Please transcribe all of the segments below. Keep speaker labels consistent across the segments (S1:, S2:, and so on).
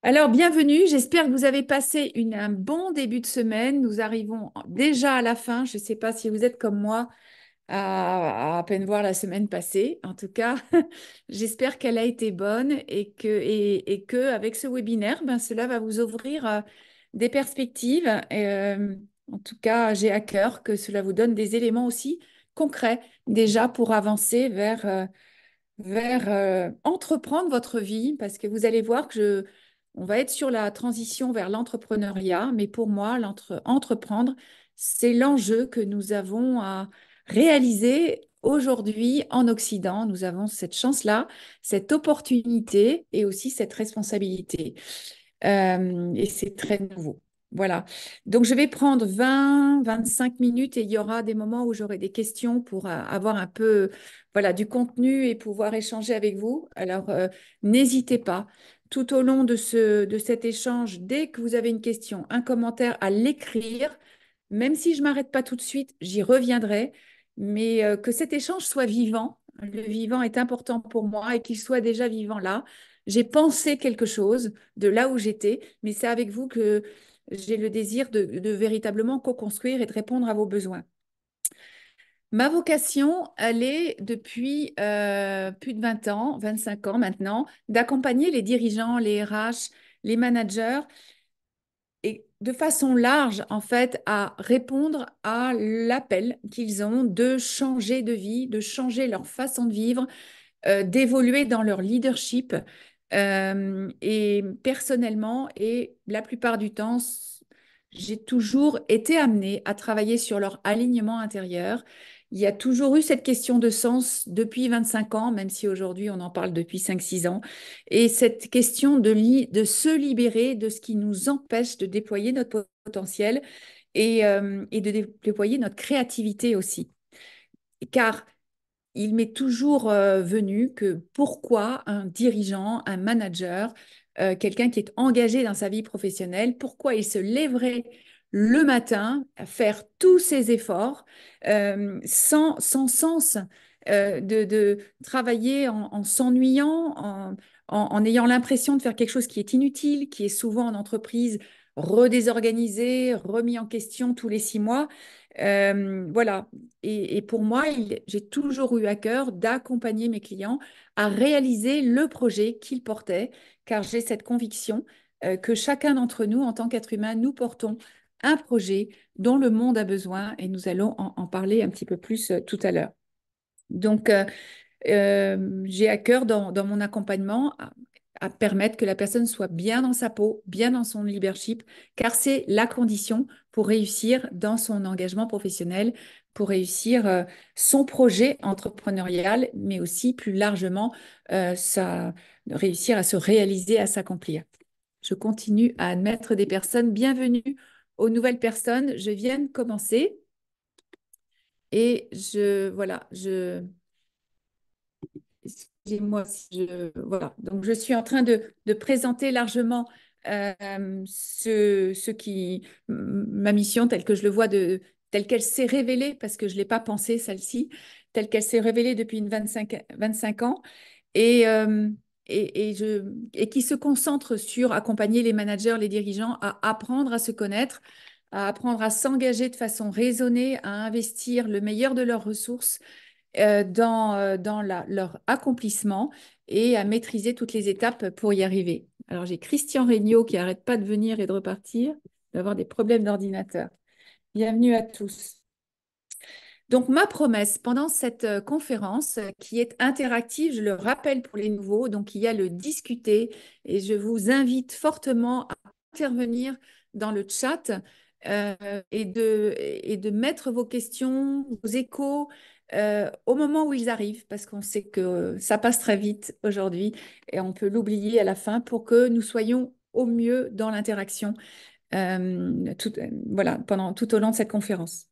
S1: Alors, bienvenue. J'espère que vous avez passé un bon début de semaine. Nous arrivons déjà à la fin. Je ne sais pas si vous êtes comme moi à peine voir la semaine passée. En tout cas, j'espère qu'elle a été bonne et que avec ce webinaire, ben, cela va vous ouvrir des perspectives. En tout cas, j'ai à cœur que cela vous donne des éléments aussi concrets déjà pour avancer vers entreprendre votre vie, parce que vous allez voir on va être sur la transition vers l'entrepreneuriat, mais pour moi, entreprendre, c'est l'enjeu que nous avons à réaliser aujourd'hui en Occident. Nous avons cette chance-là, cette opportunité et aussi cette responsabilité. Et c'est très nouveau. Voilà. Donc, je vais prendre 20-25 minutes et il y aura des moments où j'aurai des questions pour avoir un peu, voilà, du contenu et pouvoir échanger avec vous. Alors, n'hésitez pas tout au long de cet échange, dès que vous avez une question, un commentaire, à l'écrire. Même si je ne m'arrête pas tout de suite, j'y reviendrai. Mais que cet échange soit vivant. Le vivant est important pour moi et qu'il soit déjà vivant là. J'ai pensé quelque chose de là où j'étais, mais c'est avec vous que j'ai le désir de véritablement co-construire et de répondre à vos besoins. Ma vocation, elle est depuis plus de 20 ans, 25 ans maintenant, d'accompagner les dirigeants, les RH, les managers et de façon large, en fait, à répondre à l'appel qu'ils ont de changer de vie, de changer leur façon de vivre, d'évoluer dans leur leadership. Et personnellement, et la plupart du temps, j'ai toujours été amenée à travailler sur leur alignement intérieur. Il y a toujours eu cette question de sens depuis 25 ans, même si aujourd'hui on en parle depuis 5-6 ans. Et cette question de se libérer de ce qui nous empêche de déployer notre potentiel et de déployer notre créativité aussi. Car il m'est toujours venu que pourquoi un dirigeant, un manager, quelqu'un qui est engagé dans sa vie professionnelle, pourquoi il se lèverait le matin à faire tous ces efforts sans sens de travailler en s'ennuyant, en ayant l'impression de faire quelque chose qui est inutile, qui est souvent en entreprise redésorganisé, remis en question tous les 6 mois. Voilà, et pour moi, j'ai toujours eu à cœur d'accompagner mes clients à réaliser le projet qu'ils portaient, car j'ai cette conviction que chacun d'entre nous, en tant qu'être humain, nous portons un projet dont le monde a besoin, et nous allons en parler un petit peu plus tout à l'heure. Donc, j'ai à cœur dans mon accompagnement à permettre que la personne soit bien dans sa peau, bien dans son leadership, car c'est la condition pour réussir dans son engagement professionnel, pour réussir son projet entrepreneurial, mais aussi plus largement réussir à se réaliser, à s'accomplir. Je continue à admettre des personnes. Bienvenue aux nouvelles personnes. Je viens de commencer et voilà, excusez-moi si voilà. Donc, je suis en train de présenter largement ma mission telle que je le vois, telle qu'elle s'est révélée, parce que je ne l'ai pas pensée, celle-ci, telle qu'elle s'est révélée depuis 25 ans, et, euh, et qui se concentre sur accompagner les managers, les dirigeants à apprendre à se connaître, à apprendre à s'engager de façon raisonnée, à investir le meilleur de leurs ressources dans leur accomplissement et à maîtriser toutes les étapes pour y arriver. Alors, j'ai Christian Regnault qui n'arrête pas de venir et de repartir, d'avoir des problèmes d'ordinateur. Bienvenue à tous. Donc, ma promesse pendant cette conférence qui est interactive, je le rappelle pour les nouveaux, donc il y a le discuter et je vous invite fortement à intervenir dans le chat euh, et de mettre vos questions, vos échos au moment où ils arrivent, parce qu'on sait que ça passe très vite aujourd'hui et on peut l'oublier à la fin pour que nous soyons au mieux dans l'interaction voilà, tout au long de cette conférence.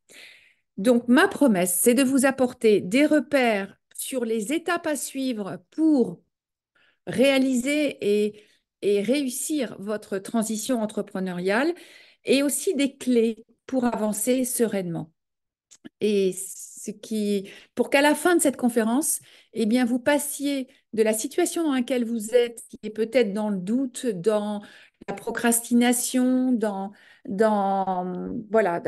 S1: Donc, ma promesse, c'est de vous apporter des repères sur les étapes à suivre pour réaliser et réussir votre transition entrepreneuriale et aussi des clés pour avancer sereinement. Et pour qu'à la fin de cette conférence, eh bien, vous passiez de la situation dans laquelle vous êtes, qui est peut-être dans le doute, dans la procrastination, voilà,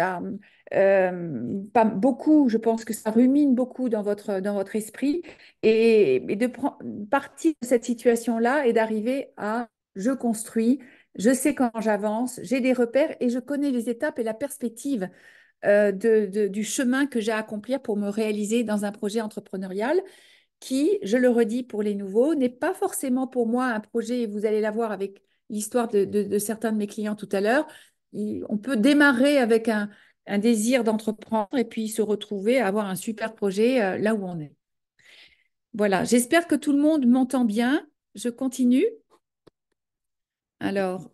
S1: pas beaucoup, je pense que ça rumine beaucoup dans votre esprit, et de partir de cette situation-là et d'arriver à je construis, je sais quand j'avance, j'ai des repères et je connais les étapes et la perspective du chemin que j'ai à accomplir pour me réaliser dans un projet entrepreneurial qui, je le redis pour les nouveaux, n'est pas forcément pour moi un projet, et vous allez l'avoir avec l'histoire de certains de mes clients tout à l'heure. On peut démarrer avec un désir d'entreprendre et puis se retrouver à avoir un super projet là où on est. Voilà, j'espère que tout le monde m'entend bien. Je continue. Alors,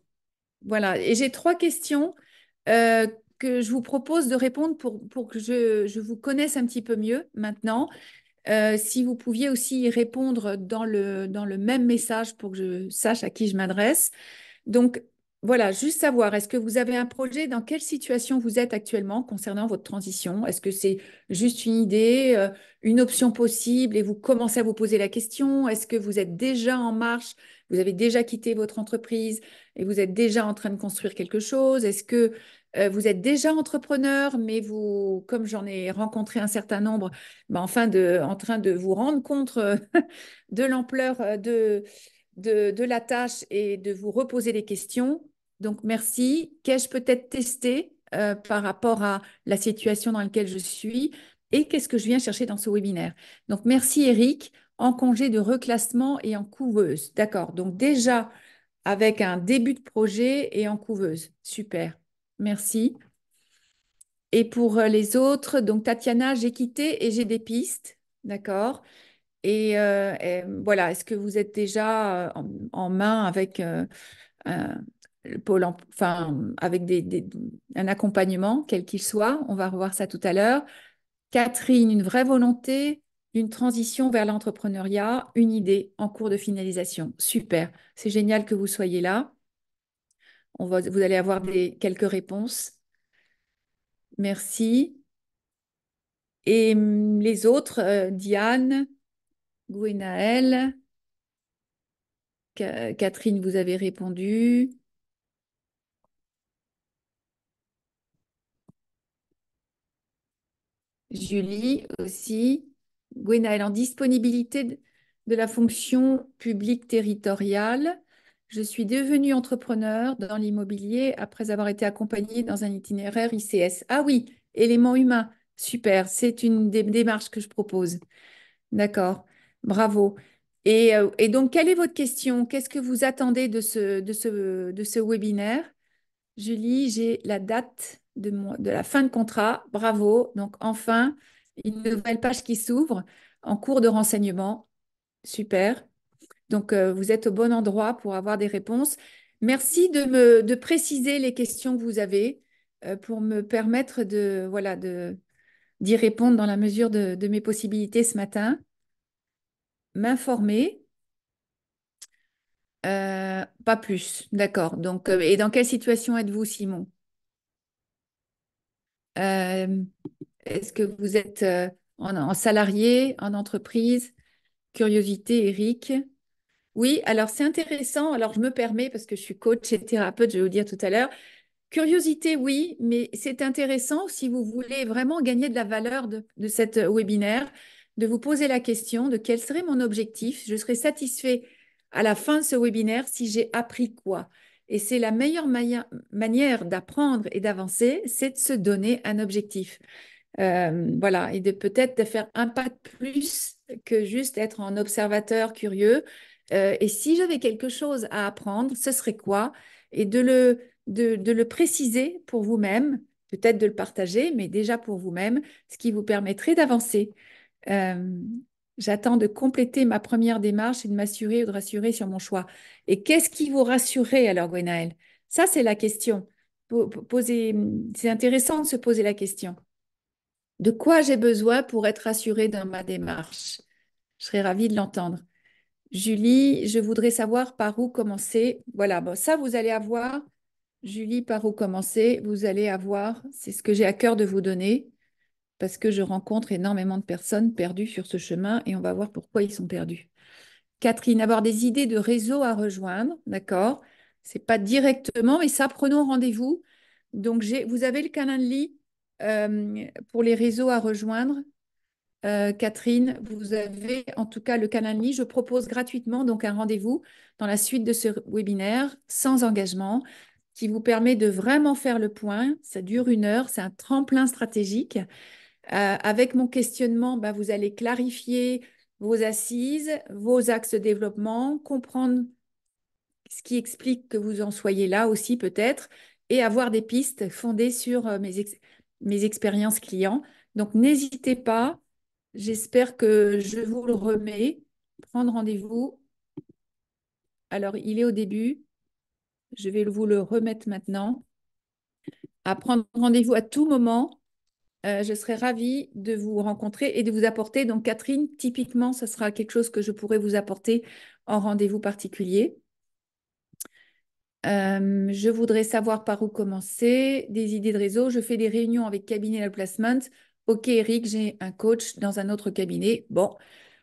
S1: voilà, et j'ai trois questions euh, que je vous propose de répondre pour que je vous connaisse un petit peu mieux maintenant. Si vous pouviez aussi y répondre dans le même message pour que je sache à qui je m'adresse. Donc, voilà, juste savoir, est-ce que vous avez un projet? Dans quelle situation vous êtes actuellement concernant votre transition? Est-ce que c'est juste une idée, une option possible et vous commencez à vous poser la question? Est-ce que vous êtes déjà en marche? Vous avez déjà quitté votre entreprise et vous êtes déjà en train de construire quelque chose? Est-ce que vous êtes déjà entrepreneur, mais vous, comme j'en ai rencontré un certain nombre, ben, en train de vous rendre compte de l'ampleur de la tâche et de vous reposer des questions. Donc, merci. Qu'ai-je peut-être testé par rapport à la situation dans laquelle je suis et qu'est-ce que je viens chercher dans ce webinaire? Donc, merci Eric, en congé de reclassement et en couveuse. D'accord. Donc, déjà avec un début de projet et en couveuse. Super. Merci. Et pour les autres, donc Tatiana, j'ai quitté et j'ai des pistes. D'accord. Et voilà, est-ce que vous êtes déjà en main avec un, le enfin, avec un accompagnement, quel qu'il soit? On va revoir ça tout à l'heure. Catherine, une vraie volonté d'une transition vers l'entrepreneuriat, une idée en cours de finalisation. Super, c'est génial que vous soyez là. Vous allez avoir quelques réponses. Merci. Et les autres, Diane, Gwenaël, Catherine, vous avez répondu. Julie aussi. Gwenaël, en disponibilité de la fonction publique territoriale. Je suis devenue entrepreneur dans l'immobilier après avoir été accompagnée dans un itinéraire ICS. Ah oui, élément humain. Super, c'est une des démarches que je propose. D'accord, bravo. Et donc, quelle est votre question? Qu'est-ce que vous attendez de ce webinaire? Julie, j'ai la date de la fin de contrat. Bravo. Donc, enfin, une nouvelle page qui s'ouvre en cours de renseignement. Super. Donc, vous êtes au bon endroit pour avoir des réponses. Merci de préciser les questions que vous avez pour me permettre voilà, d'y répondre dans la mesure de mes possibilités ce matin. M'informer. Pas plus. D'accord. Donc, et dans quelle situation êtes-vous, Simon? Euh, Est-ce que vous êtes en salarié, en entreprise? Curiosité, Eric. Oui, alors c'est intéressant. Alors je me permets, parce que je suis coach et thérapeute, je vais vous dire tout à l'heure. Curiosité, oui, mais c'est intéressant si vous voulez vraiment gagner de la valeur de cette webinaire, de vous poser la question de quel serait mon objectif. Je serais satisfait à la fin de ce webinaire si j'ai appris quoi. Et c'est la meilleure manière d'apprendre et d'avancer, c'est de se donner un objectif. Voilà, et de peut-être de faire un pas de plus que juste être en observateur curieux. Et si j'avais quelque chose à apprendre, ce serait quoi? Et de le préciser pour vous-même, peut-être de le partager, mais déjà pour vous-même, ce qui vous permettrait d'avancer. Euh, J'attends de compléter ma première démarche et de m'assurer ou de rassurer sur mon choix. Et qu'est-ce qui vous rassurait alors, Gwenaël? Ça, c'est la question. C'est intéressant de se poser la question. De quoi j'ai besoin pour être rassurée dans ma démarche? Je serais ravie de l'entendre. Julie, je voudrais savoir par où commencer. Voilà, bon, ça, vous allez avoir. Julie, par où commencer? Vous allez avoir, c'est ce que j'ai à cœur de vous donner. parce que je rencontre énormément de personnes perdues sur ce chemin et on va voir pourquoi ils sont perdus. Catherine, avoir des idées de réseau à rejoindre, d'accord? C'est pas directement, mais ça, prenons rendez-vous. Donc, vous avez le Calendly pour les réseaux à rejoindre. Catherine, vous avez en tout cas le Calendly. Je propose gratuitement donc un rendez-vous dans la suite de ce webinaire sans engagement qui vous permet de vraiment faire le point. Ça dure 1 heure, c'est un tremplin stratégique. Avec mon questionnement, bah, vous allez clarifier vos assises, vos axes de développement, comprendre ce qui explique que vous en soyez là aussi peut-être, et avoir des pistes fondées sur mes expériences clients. Donc n'hésitez pas, j'espère que je vous le remets. Prendre rendez-vous. Alors, il est au début, je vais vous le remettre maintenant. À prendre rendez-vous à tout moment. Je serais ravie de vous rencontrer et de vous apporter. Donc, Catherine, typiquement, ce sera quelque chose que je pourrais vous apporter en rendez-vous particulier. Je voudrais savoir par où commencer. Des idées de réseau. Je fais des réunions avec cabinet de placement. Ok, Eric, j'ai un coach dans un autre cabinet. Bon,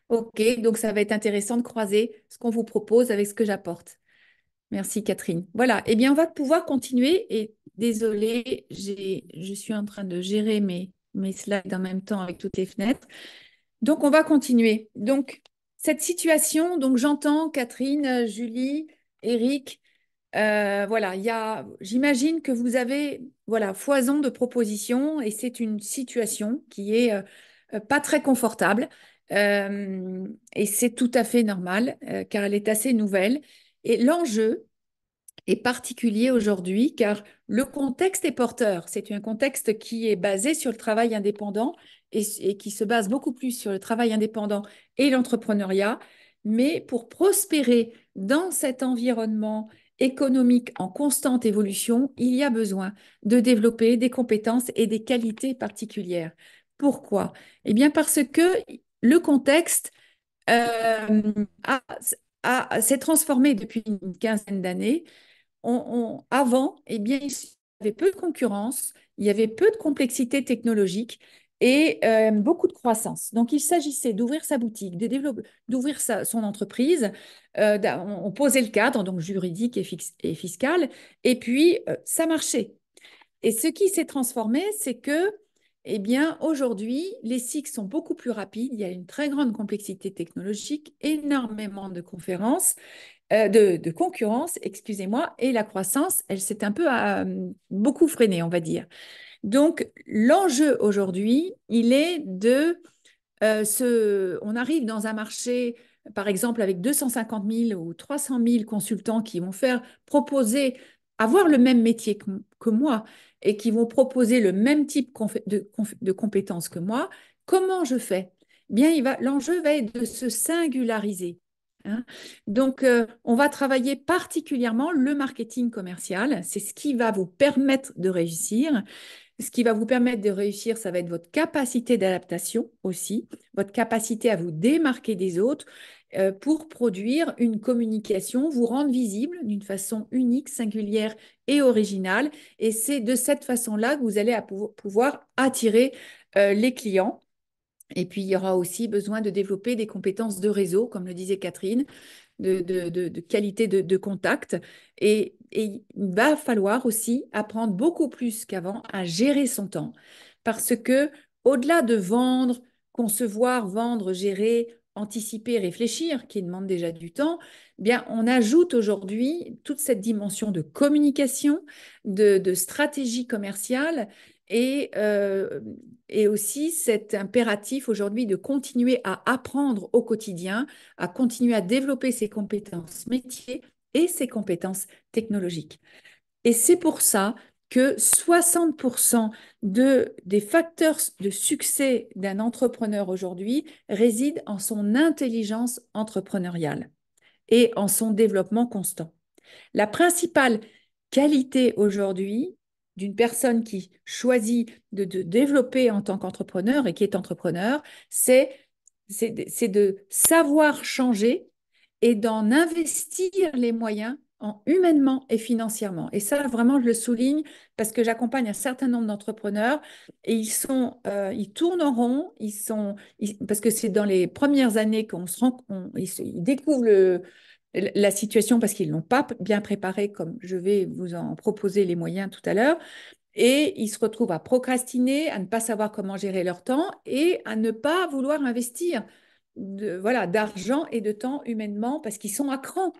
S1: ok, donc ça va être intéressant de croiser ce qu'on vous propose avec ce que j'apporte. Merci, Catherine. Voilà, eh bien, on va pouvoir continuer. Et désolée, je suis en train de gérer mes slides en même temps avec toutes les fenêtres. Donc, on va continuer. Donc, cette situation, donc j'entends Catherine, Julie, Eric, voilà, j'imagine que vous avez voilà, foison de propositions et c'est une situation qui est pas très confortable. Et c'est tout à fait normal car elle est assez nouvelle. Et l'enjeu, est particulier aujourd'hui car le contexte est porteur. C'est un contexte qui est basé sur le travail indépendant et qui se base beaucoup plus sur le travail indépendant et l'entrepreneuriat. Mais pour prospérer dans cet environnement économique en constante évolution, il y a besoin de développer des compétences et des qualités particulières. Pourquoi? Eh bien parce que le contexte euh, a- s'est transformé depuis une quinzaine d'années avant, eh bien, il y avait peu de concurrence, il y avait peu de complexité technologique et beaucoup de croissance. Donc, il s'agissait d'ouvrir sa boutique, de développer, d'ouvrir son entreprise. On posait le cadre, donc juridique et fiscal, et puis ça marchait. Et ce qui s'est transformé, c'est que, eh bien, aujourd'hui, les cycles sont beaucoup plus rapides. Il y a une très grande complexité technologique, énormément de conférences de concurrence, excusez-moi, et la croissance, elle s'est un peu beaucoup freinée, on va dire. Donc, l'enjeu aujourd'hui, il est on arrive dans un marché, par exemple, avec 250 000 ou 300 000 consultants qui vont proposer, avoir le même métier que moi et qui vont proposer le même type de compétences que moi. Comment je fais? Bien, l'enjeu va être de se singulariser. Hein. Donc, on va travailler particulièrement le marketing commercial. C'est ce qui va vous permettre de réussir. Ce qui va vous permettre de réussir, ça va être votre capacité d'adaptation aussi, votre capacité à vous démarquer des autres pour produire une communication, vous rendre visible d'une façon unique, singulière et originale. Et c'est de cette façon-là que vous allez pouvoir attirer les clients. Et puis, il y aura aussi besoin de développer des compétences de réseau, comme le disait Catherine, de qualité de contact. Et il va falloir aussi apprendre beaucoup plus qu'avant à gérer son temps. Parce que au-delà de vendre, concevoir, vendre, gérer, anticiper, réfléchir, qui demande déjà du temps, eh bien, on ajoute aujourd'hui toute cette dimension de communication, de stratégie commerciale et, euh, et aussi cet impératif aujourd'hui de continuer à apprendre au quotidien, à continuer à développer ses compétences métiers et ses compétences technologiques. Et c'est pour ça que 60% des facteurs de succès d'un entrepreneur aujourd'hui résident en son intelligence entrepreneuriale et en son développement constant. La principale qualité aujourd'hui d'une personne qui choisit de développer en tant qu'entrepreneur et qui est entrepreneur, c'est de savoir changer et d'en investir les moyens humainement et financièrement. Et ça, vraiment, je le souligne parce que j'accompagne un certain nombre d'entrepreneurs et ils tournent en rond, parce que c'est dans les premières années qu'on se rend, ils découvrent la situation parce qu'ils ne l'ont pas bien préparée, comme je vais vous en proposer les moyens tout à l'heure. Et ils se retrouvent à procrastiner, à ne pas savoir comment gérer leur temps et à ne pas vouloir investir voilà, d'argent et de temps humainement parce qu'ils sont à cran,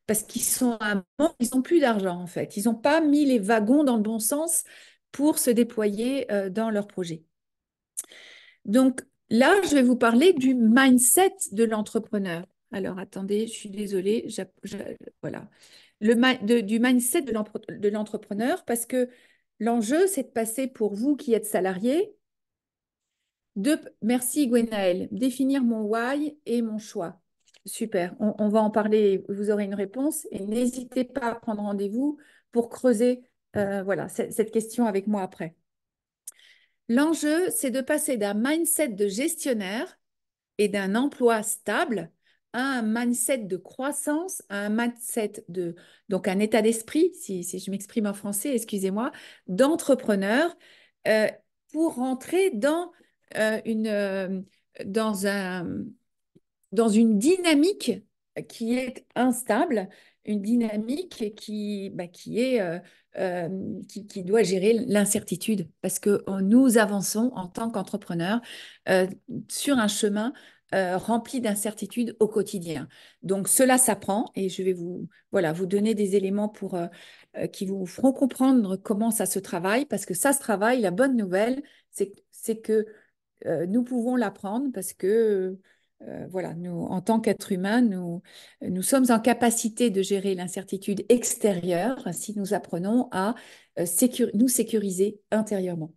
S1: parce qu'ils sont à un moment, ils n'ont plus d'argent en fait. Ils n'ont pas mis les wagons dans le bon sens pour se déployer dans leur projet. Donc là, je vais vous parler du mindset de l'entrepreneur. Alors attendez, je suis désolée, voilà. Du mindset de l'entrepreneur parce que l'enjeu, c'est de passer pour vous qui êtes salarié, merci Gwenaël, définir mon why et mon choix. Super, on va en parler, vous aurez une réponse et n'hésitez pas à prendre rendez-vous pour creuser voilà, cette question avec moi après. L'enjeu, c'est de passer d'un mindset de gestionnaire et d'un emploi stable à un mindset de croissance, à un mindset donc un état d'esprit, si je m'exprime en français, excusez-moi, d'entrepreneur euh, pour rentrer euh, une, euh, dans dans une dynamique qui est instable, une dynamique euh, qui doit gérer l'incertitude, parce que nous avançons en tant qu'entrepreneurs euh, sur un chemin rempli d'incertitudes au quotidien. Donc cela s'apprend et je vais voilà, vous donner des éléments qui vous feront comprendre comment ça se travaille, parce que ça se travaille. La bonne nouvelle, c'est que nous pouvons l'apprendre parce que, voilà, nous, en tant qu'êtres humains, nous sommes en capacité de gérer l'incertitude extérieure si nous apprenons à nous sécuriser intérieurement.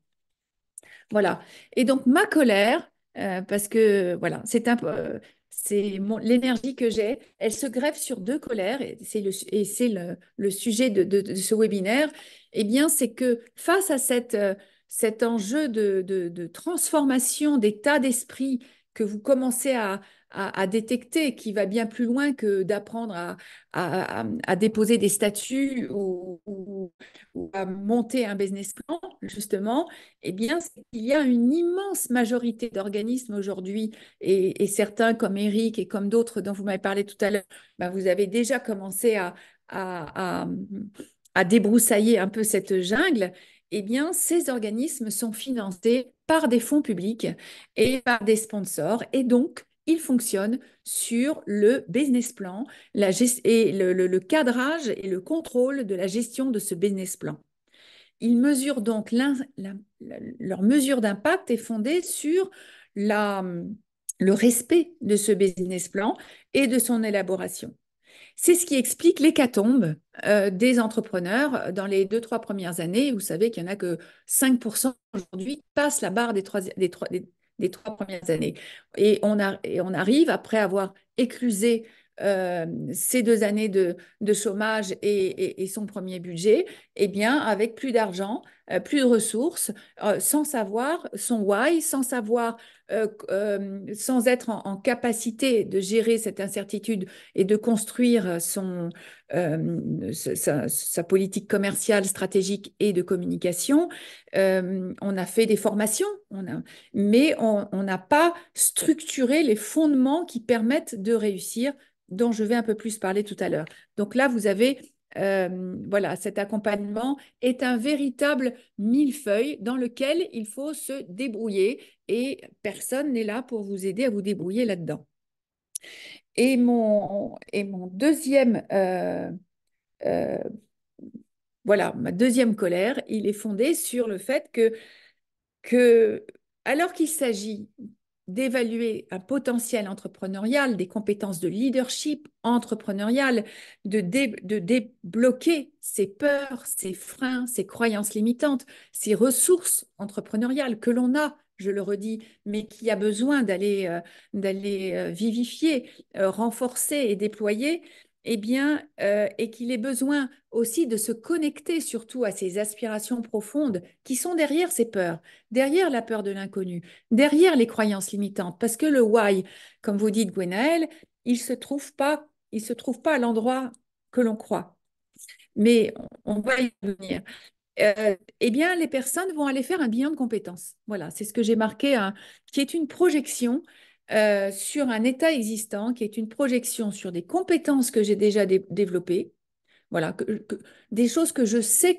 S1: Voilà. Et donc, ma colère, parce que, voilà, l'énergie que j'ai, elle se greffe sur deux colères, et c'est le sujet de ce webinaire. Eh bien, c'est que face à cet enjeu de transformation d'état d'esprit que vous commencez à détecter, qui va bien plus loin que d'apprendre à déposer des statuts ou à monter un business plan, justement, eh bien, il y a une immense majorité d'organismes aujourd'hui, et certains comme Eric et comme d'autres dont vous m'avez parlé tout à l'heure, ben, vous avez déjà commencé à, à débroussailler un peu cette jungle. Eh bien, ces organismes sont financés par des fonds publics et par des sponsors, et donc ils fonctionnent sur le business plan et le cadrage et le contrôle de la gestion de ce business plan. Ils mesurent donc leur mesure d'impact est fondée sur la, le respect de ce business plan et de son élaboration. C'est ce qui explique l'hécatombe des entrepreneurs dans les 2, 3 premières années. Vous savez qu'il n'y en a que 5% aujourd'hui qui passent la barre des 3 premières années. Et on arrive, après avoir éclusé ces 2 années de chômage et son premier budget, eh bien, avec plus d'argent, plus de ressources, sans savoir son why, sans être en capacité de gérer cette incertitude et de construire sa politique commerciale, stratégique et de communication. On a fait des formations, mais on n'a pas structuré les fondements qui permettent de réussir, dont je vais un peu plus parler tout à l'heure. Donc là, vous avez voilà, cet accompagnement est un véritable millefeuille dans lequel il faut se débrouiller et personne n'est là pour vous aider à vous débrouiller là-dedans. Et mon deuxième, euh, voilà, ma deuxième colère, il est fondé sur le fait que alors qu'il s'agit d'évaluer un potentiel entrepreneurial, des compétences de leadership entrepreneurial, de débloquer ses peurs, ses freins, ses croyances limitantes, ses ressources entrepreneuriales que l'on a, je le redis, mais qui a besoin d'aller vivifier, renforcer et déployer, eh bien, et qu'il ait besoin aussi de se connecter surtout à ses aspirations profondes qui sont derrière ses peurs, derrière la peur de l'inconnu, derrière les croyances limitantes. Parce que le why, comme vous dites, Gwenaël, il se trouve pas à l'endroit que l'on croit. mais on va y venir. Eh bien, les personnes vont aller faire un bilan de compétences. Voilà, c'est ce que j'ai marqué, qui est une projection sur un état existant, qui est une projection sur des compétences que j'ai déjà développées, voilà, des choses que je sais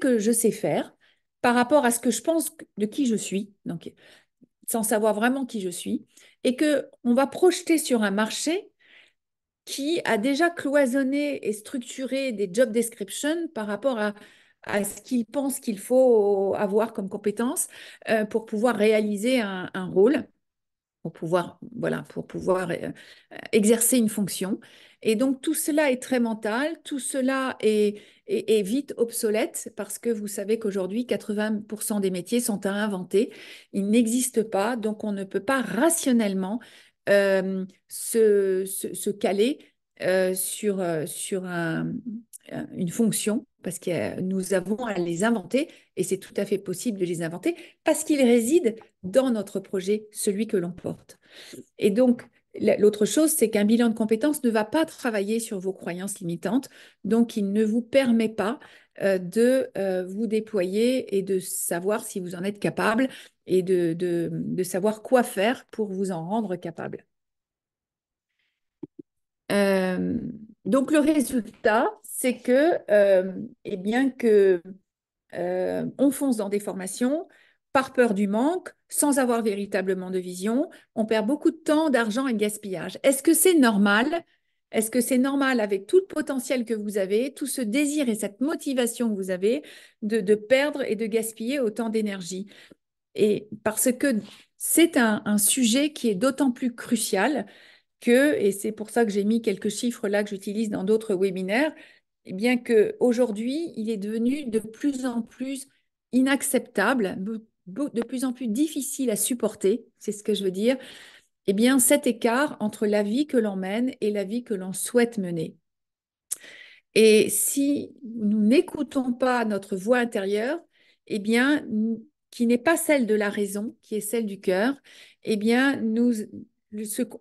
S1: faire par rapport à ce que je pense de qui je suis, donc sans savoir vraiment qui je suis, et que on va projeter sur un marché qui a déjà cloisonné et structuré des job descriptions par rapport à ce qu'il pense qu'il faut avoir comme compétences pour pouvoir réaliser un rôle, pour pouvoir, voilà, pour pouvoir exercer une fonction. Et donc tout cela est très mental, tout cela est vite obsolète parce que vous savez qu'aujourd'hui, 80% des métiers sont à inventer. Ils n'existent pas, donc on ne peut pas rationnellement se caler sur une fonction parce que nous avons à les inventer et c'est tout à fait possible de les inventer parce qu'ils résident dans notre projet, celui que l'on porte. Et donc, l'autre chose, c'est qu'un bilan de compétences ne va pas travailler sur vos croyances limitantes, donc il ne vous permet pas de vous déployer et de savoir si vous en êtes capable et de savoir quoi faire pour vous en rendre capable. Euh, donc le résultat, c'est que, eh bien que on fonce dans des formations par peur du manque, sans avoir véritablement de vision. On perd beaucoup de temps, d'argent et de gaspillage. Est-ce que c'est normal? Est-ce que c'est normal avec tout le potentiel que vous avez, tout ce désir et cette motivation que vous avez de perdre et de gaspiller autant d'énergie? Et parce que c'est un sujet qui est d'autant plus crucial et c'est pour ça que j'ai mis quelques chiffres là que j'utilise dans d'autres webinaires, eh bien qu'aujourd'hui, il est devenu de plus en plus inacceptable, de plus en plus difficile à supporter, c'est ce que je veux dire, eh bien cet écart entre la vie que l'on mène et la vie que l'on souhaite mener. Et si nous n'écoutons pas notre voix intérieure, eh bien, qui n'est pas celle de la raison, qui est celle du cœur, eh bien,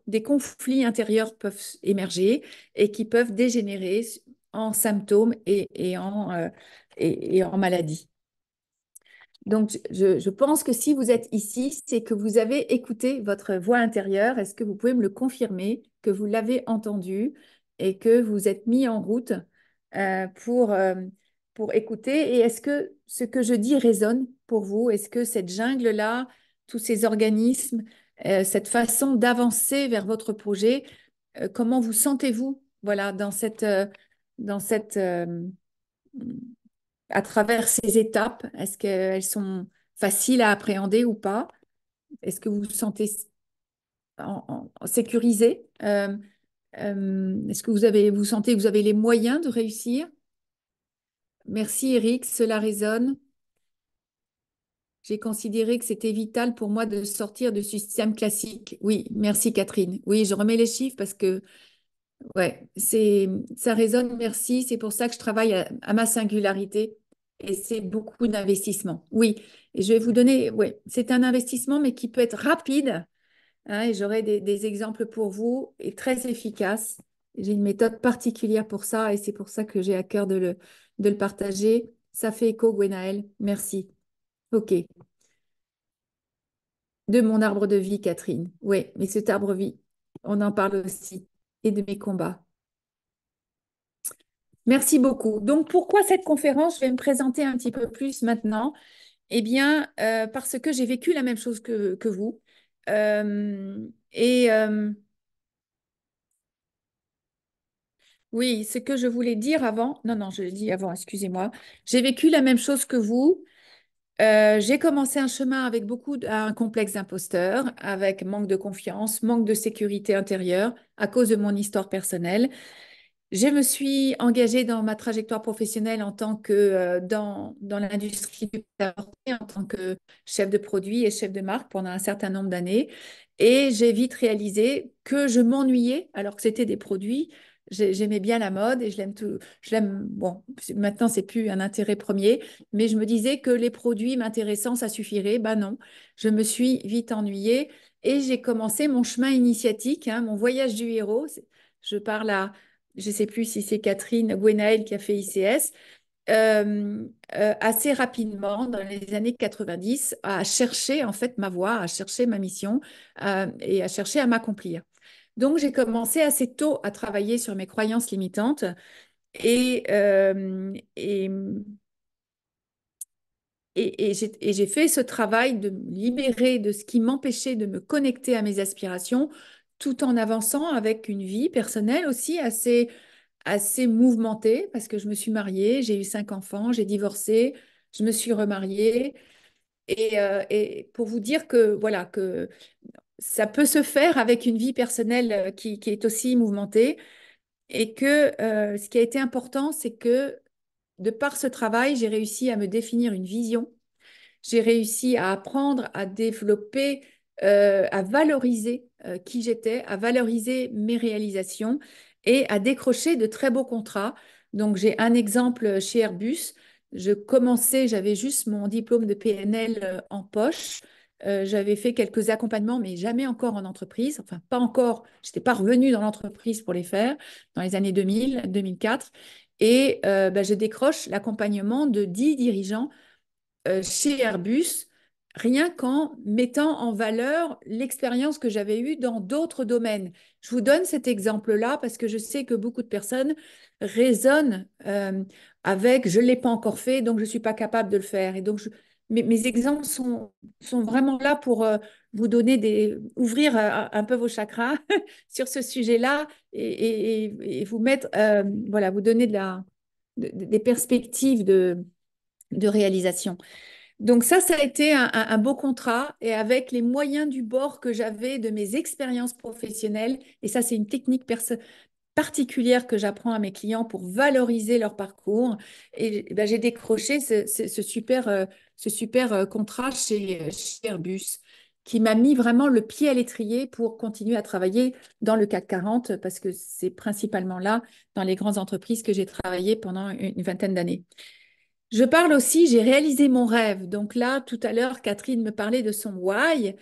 S1: des conflits intérieurs peuvent émerger et qui peuvent dégénérer en symptômes et en maladies. Donc, je pense que si vous êtes ici, c'est que vous avez écouté votre voix intérieure. Est-ce que vous pouvez me le confirmer, que vous l'avez entendu et que vous êtes mis en route euh, pour, euh, pour écouter? Et est-ce que ce que je dis résonne pour vous? Est-ce que cette jungle-là, tous ces organismes, cette façon d'avancer vers votre projet, comment vous sentez-vous, voilà, dans cette à travers ces étapes? Est-ce qu'elles sont faciles à appréhender ou pas? Est-ce que vous vous sentez sécurisé? Est-ce que vous sentez que vous avez les moyens de réussir? Merci Eric, cela résonne. J'ai considéré que c'était vital pour moi de sortir de ce système classique. Oui, merci Catherine. Oui, je remets les chiffres parce que ouais, ça résonne, merci. C'est pour ça que je travaille à ma singularité et c'est beaucoup d'investissement. Oui, et je vais vous donner, ouais, c'est un investissement, mais qui peut être rapide, hein, et j'aurai des exemples pour vous et très efficace. J'ai une méthode particulière pour ça et c'est pour ça que j'ai à cœur de le partager. Ça fait écho, Gwenaël. Merci. OK. De mon arbre de vie, Catherine. Oui, mais cet arbre de vie, on en parle aussi. Et de mes combats. Merci beaucoup. Donc, pourquoi cette conférence? Je vais me présenter un petit peu plus maintenant. Eh bien, parce que j'ai vécu la même chose que vous. Et oui, ce que je voulais dire avant, non, non, je l'ai dit avant, excusez-moi. J'ai vécu la même chose que vous. J'ai commencé un chemin avec un complexe d'imposteur, avec manque de confiance, manque de sécurité intérieure à cause de mon histoire personnelle. Je me suis engagée dans ma trajectoire professionnelle en tant que dans l'industrie du prêt-à-porter, en tant que chef de produit et chef de marque pendant un certain nombre d'années. Et j'ai vite réalisé que je m'ennuyais alors que c'était des produits. J'aimais bien la mode et je l'aime tout. Je l'aime. Bon, maintenant c'est plus un intérêt premier, mais je me disais que les produits m'intéressant, ça suffirait. Ben non, je me suis vite ennuyée et j'ai commencé mon chemin initiatique, hein, mon voyage du héros. Je parle à je ne sais plus si c'est Catherine Gwenaël qui a fait ICS. assez rapidement, dans les années 90, à chercher en fait ma voie, à chercher ma mission et à chercher à m'accomplir. Donc, j'ai commencé assez tôt à travailler sur mes croyances limitantes et, et j'ai fait ce travail de me libérer de ce qui m'empêchait de me connecter à mes aspirations, tout en avançant avec une vie personnelle aussi assez mouvementée, parce que je me suis mariée, j'ai eu 5 enfants, j'ai divorcé, je me suis remariée. Et pour vous dire que voilà que ça peut se faire avec une vie personnelle qui est aussi mouvementée, et que ce qui a été important, c'est que de par ce travail, j'ai réussi à me définir une vision, j'ai réussi à apprendre, à développer, à valoriser qui j'étais, à valoriser mes réalisations et à décrocher de très beaux contrats. Donc, j'ai un exemple chez Airbus. Je commençais, j'avais juste mon diplôme de PNL en poche. J'avais fait quelques accompagnements, mais jamais encore en entreprise. Enfin, pas encore. Je n'étais pas revenue dans l'entreprise pour les faire dans les années 2000, 2004. Et ben, je décroche l'accompagnement de 10 dirigeants chez Airbus, rien qu'en mettant en valeur l'expérience que j'avais eue dans d'autres domaines. Je vous donne cet exemple-là parce que je sais que beaucoup de personnes raisonnent avec je ne l'ai pas encore fait, donc je ne suis pas capable de le faire. Et donc, mes exemples sont vraiment là pour vous donner ouvrir un peu vos chakras sur ce sujet-là et vous mettre, voilà, vous donner des perspectives de réalisation. Donc ça a été un beau contrat et avec les moyens du bord que j'avais de mes expériences professionnelles. Et ça, c'est une technique particulière que j'apprends à mes clients pour valoriser leur parcours. Et ben, j'ai décroché ce super contrat chez Airbus qui m'a mis vraiment le pied à l'étrier pour continuer à travailler dans le CAC 40 parce que c'est principalement là, dans les grandes entreprises, que j'ai travaillé pendant une vingtaine d'années. Je parle aussi, j'ai réalisé mon rêve. Donc là, tout à l'heure, Catherine me parlait de son why.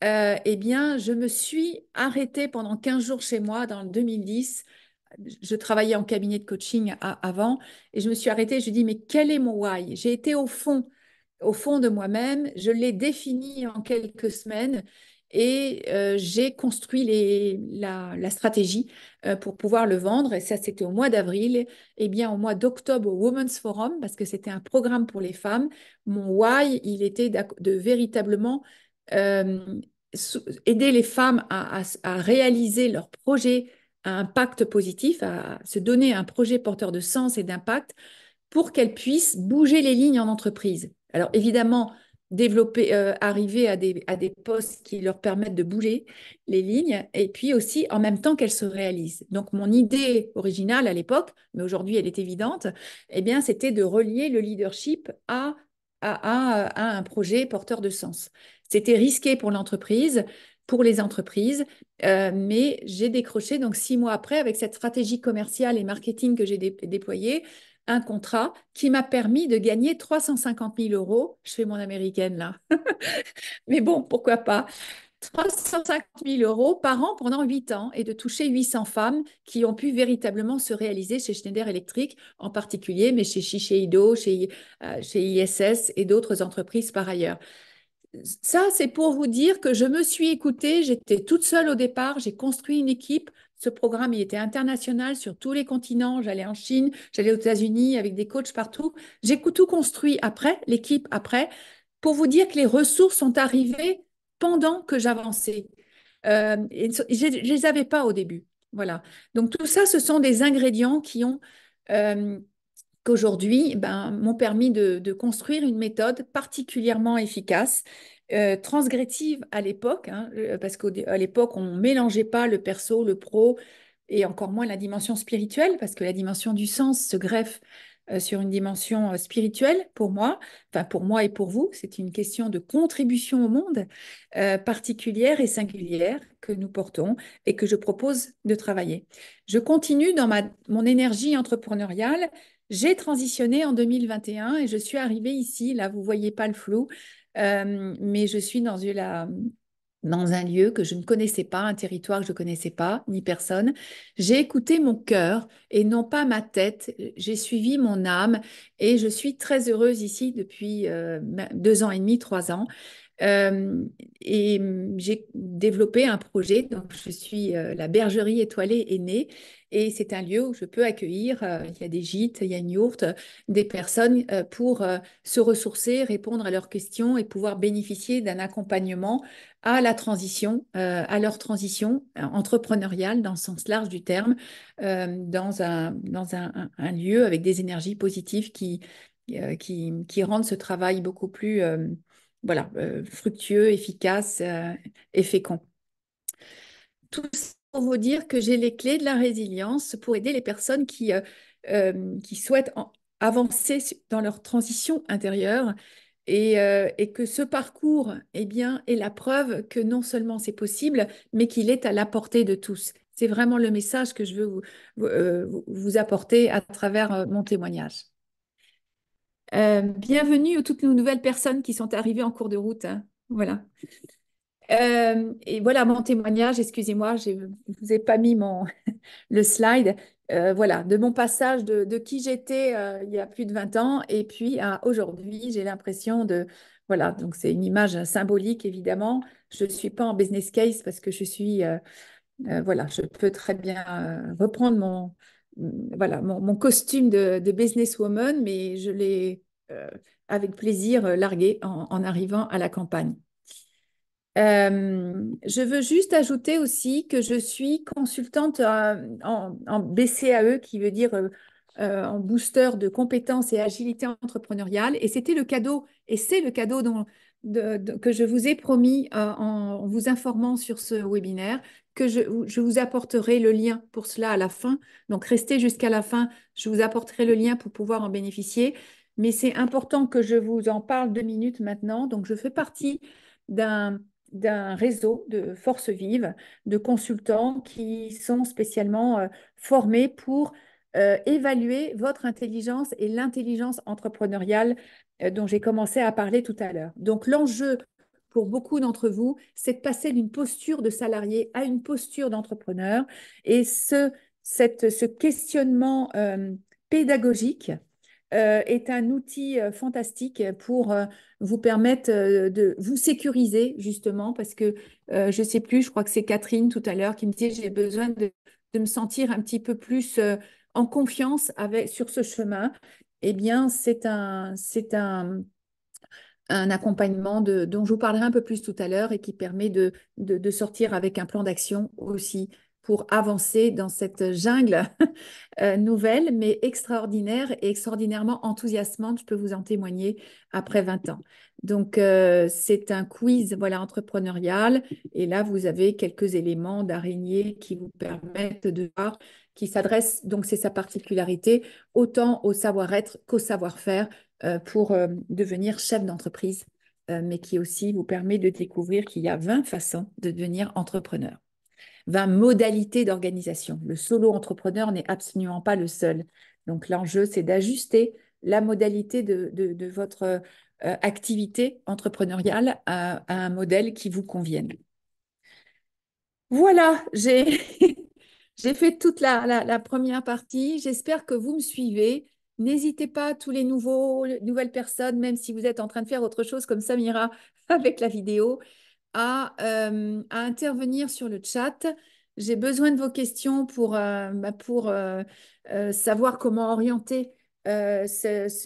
S1: Eh bien, je me suis arrêtée pendant 15 jours chez moi dans le 2010. Je travaillais en cabinet de coaching avant et je me suis arrêtée. Je dis, mais quel est mon why? J'ai été au fond de moi-même. Je l'ai défini en quelques semaines et j'ai construit la stratégie pour pouvoir le vendre. Et ça, c'était au mois d'avril. Et bien, au mois d'octobre, au Women's Forum, parce que c'était un programme pour les femmes, mon why, il était de véritablement euh, aider les femmes à réaliser leurs projets à impact positif, à se donner un projet porteur de sens et d'impact pour qu'elles puissent bouger les lignes en entreprise. Alors évidemment, développer, arriver à des postes qui leur permettent de bouger les lignes et puis aussi en même temps qu'elles se réalisent. Donc mon idée originale à l'époque, mais aujourd'hui elle est évidente, eh bien c'était de relier le leadership à un projet porteur de sens. C'était risqué pour l'entreprise, pour les entreprises, mais j'ai décroché donc 6 mois après avec cette stratégie commerciale et marketing que j'ai déployée un contrat qui m'a permis de gagner 350 000 euros. Je fais mon américaine là. Mais bon, pourquoi pas. 350 000 euros par an pendant 8 ans et de toucher 800 femmes qui ont pu véritablement se réaliser chez Schneider Electric en particulier, mais chez Shiseido, chez ISS et d'autres entreprises par ailleurs. Ça, c'est pour vous dire que je me suis écoutée. J'étais toute seule au départ. J'ai construit une équipe. Ce programme, il était international sur tous les continents. J'allais en Chine, j'allais aux États-Unis avec des coachs partout. J'ai tout construit après, l'équipe après, pour vous dire que les ressources sont arrivées pendant que j'avançais. Je ne les avais pas au début. Voilà. Donc tout ça, ce sont des ingrédients qui ont euh, qu'aujourd'hui ben, m'ont permis de construire une méthode particulièrement efficace, transgressive à l'époque, hein, parce qu'à l'époque, on ne mélangeait pas le perso, le pro, et encore moins la dimension spirituelle, parce que la dimension du sens se greffe sur une dimension spirituelle pour moi, enfin pour moi et pour vous. C'est une question de contribution au monde particulière et singulière que nous portons et que je propose de travailler. Je continue dans mon énergie entrepreneuriale. J'ai transitionné en 2021 et je suis arrivée ici. Là, vous voyez pas le flou, mais je suis dans un lieu que je ne connaissais pas, un territoire que je ne connaissais pas, ni personne. J'ai écouté mon cœur et non pas ma tête. J'ai suivi mon âme et je suis très heureuse ici depuis 2 ans et demi, 3 ans. Euh, et j'ai développé un projet, donc je suis la bergerie étoilée est née et c'est un lieu où je peux accueillir, il y a des gîtes, il y a une yourte, des personnes pour se ressourcer, répondre à leurs questions et pouvoir bénéficier d'un accompagnement à la transition, à leur transition entrepreneuriale dans le sens large du terme, dans un lieu avec des énergies positives qui rendent ce travail beaucoup plus voilà, fructueux, efficace et fécond. Tout ça pour vous dire que j'ai les clés de la résilience pour aider les personnes qui souhaitent avancer dans leur transition intérieure et que ce parcours eh bien, est la preuve que non seulement c'est possible, mais qu'il est à la portée de tous. C'est vraiment le message que je veux vous apporter à travers mon témoignage. Bienvenue aux toutes nos nouvelles personnes qui sont arrivées en cours de route, hein. Voilà. Et voilà mon témoignage. Excusez-moi, je ne vous ai pas mis le slide. Voilà, de mon passage de qui j'étais il y a plus de 20 ans et puis à aujourd'hui, j'ai l'impression de... Voilà, donc c'est une image symbolique, évidemment. Je ne suis pas en business case parce que je suis... voilà, je peux très bien reprendre voilà, mon costume de businesswoman, mais je l'ai avec plaisir largué en arrivant à la campagne. Je veux juste ajouter aussi que je suis consultante en BCAE, qui veut dire en booster de compétences et agilité entrepreneuriale. Et c'était le cadeau, et c'est le cadeau que je vous ai promis en vous informant sur ce webinaire, que je vous apporterai le lien pour cela à la fin. Donc, restez jusqu'à la fin, je vous apporterai le lien pour pouvoir en bénéficier. Mais c'est important que je vous en parle 2 minutes maintenant. Donc, je fais partie d'un réseau de forces vives, de consultants qui sont spécialement formés pour évaluer votre intelligence et l'intelligence entrepreneuriale dont j'ai commencé à parler tout à l'heure. Donc l'enjeu pour beaucoup d'entre vous, c'est de passer d'une posture de salarié à une posture d'entrepreneur. Et ce questionnement pédagogique est un outil fantastique pour vous permettre de vous sécuriser, justement, parce que je ne sais plus, je crois que c'est Catherine tout à l'heure qui me disait j'ai besoin de me sentir un petit peu plus en confiance sur ce chemin. Eh bien, c'est un accompagnement dont je vous parlerai un peu plus tout à l'heure et qui permet de sortir avec un plan d'action aussi pour avancer dans cette jungle nouvelle, mais extraordinaire et extraordinairement enthousiasmante, je peux vous en témoigner après 20 ans. Donc, c'est un quiz voilà, entrepreneurial. Et là, vous avez quelques éléments d'araignée qui vous permettent de voir, qui s'adressent, donc c'est sa particularité, autant au savoir-être qu'au savoir-faire pour devenir chef d'entreprise, mais qui aussi vous permet de découvrir qu'il y a 20 façons de devenir entrepreneur. 20 modalités d'organisation. Le solo entrepreneur n'est absolument pas le seul. Donc l'enjeu, c'est d'ajuster la modalité de votre activité entrepreneuriale à un modèle qui vous convienne. Voilà, j'ai fait toute la première partie. J'espère que vous me suivez. N'hésitez pas, tous les nouvelles personnes, même si vous êtes en train de faire autre chose comme Samira avec la vidéo, à intervenir sur le chat. J'ai besoin de vos questions pour savoir comment orienter cet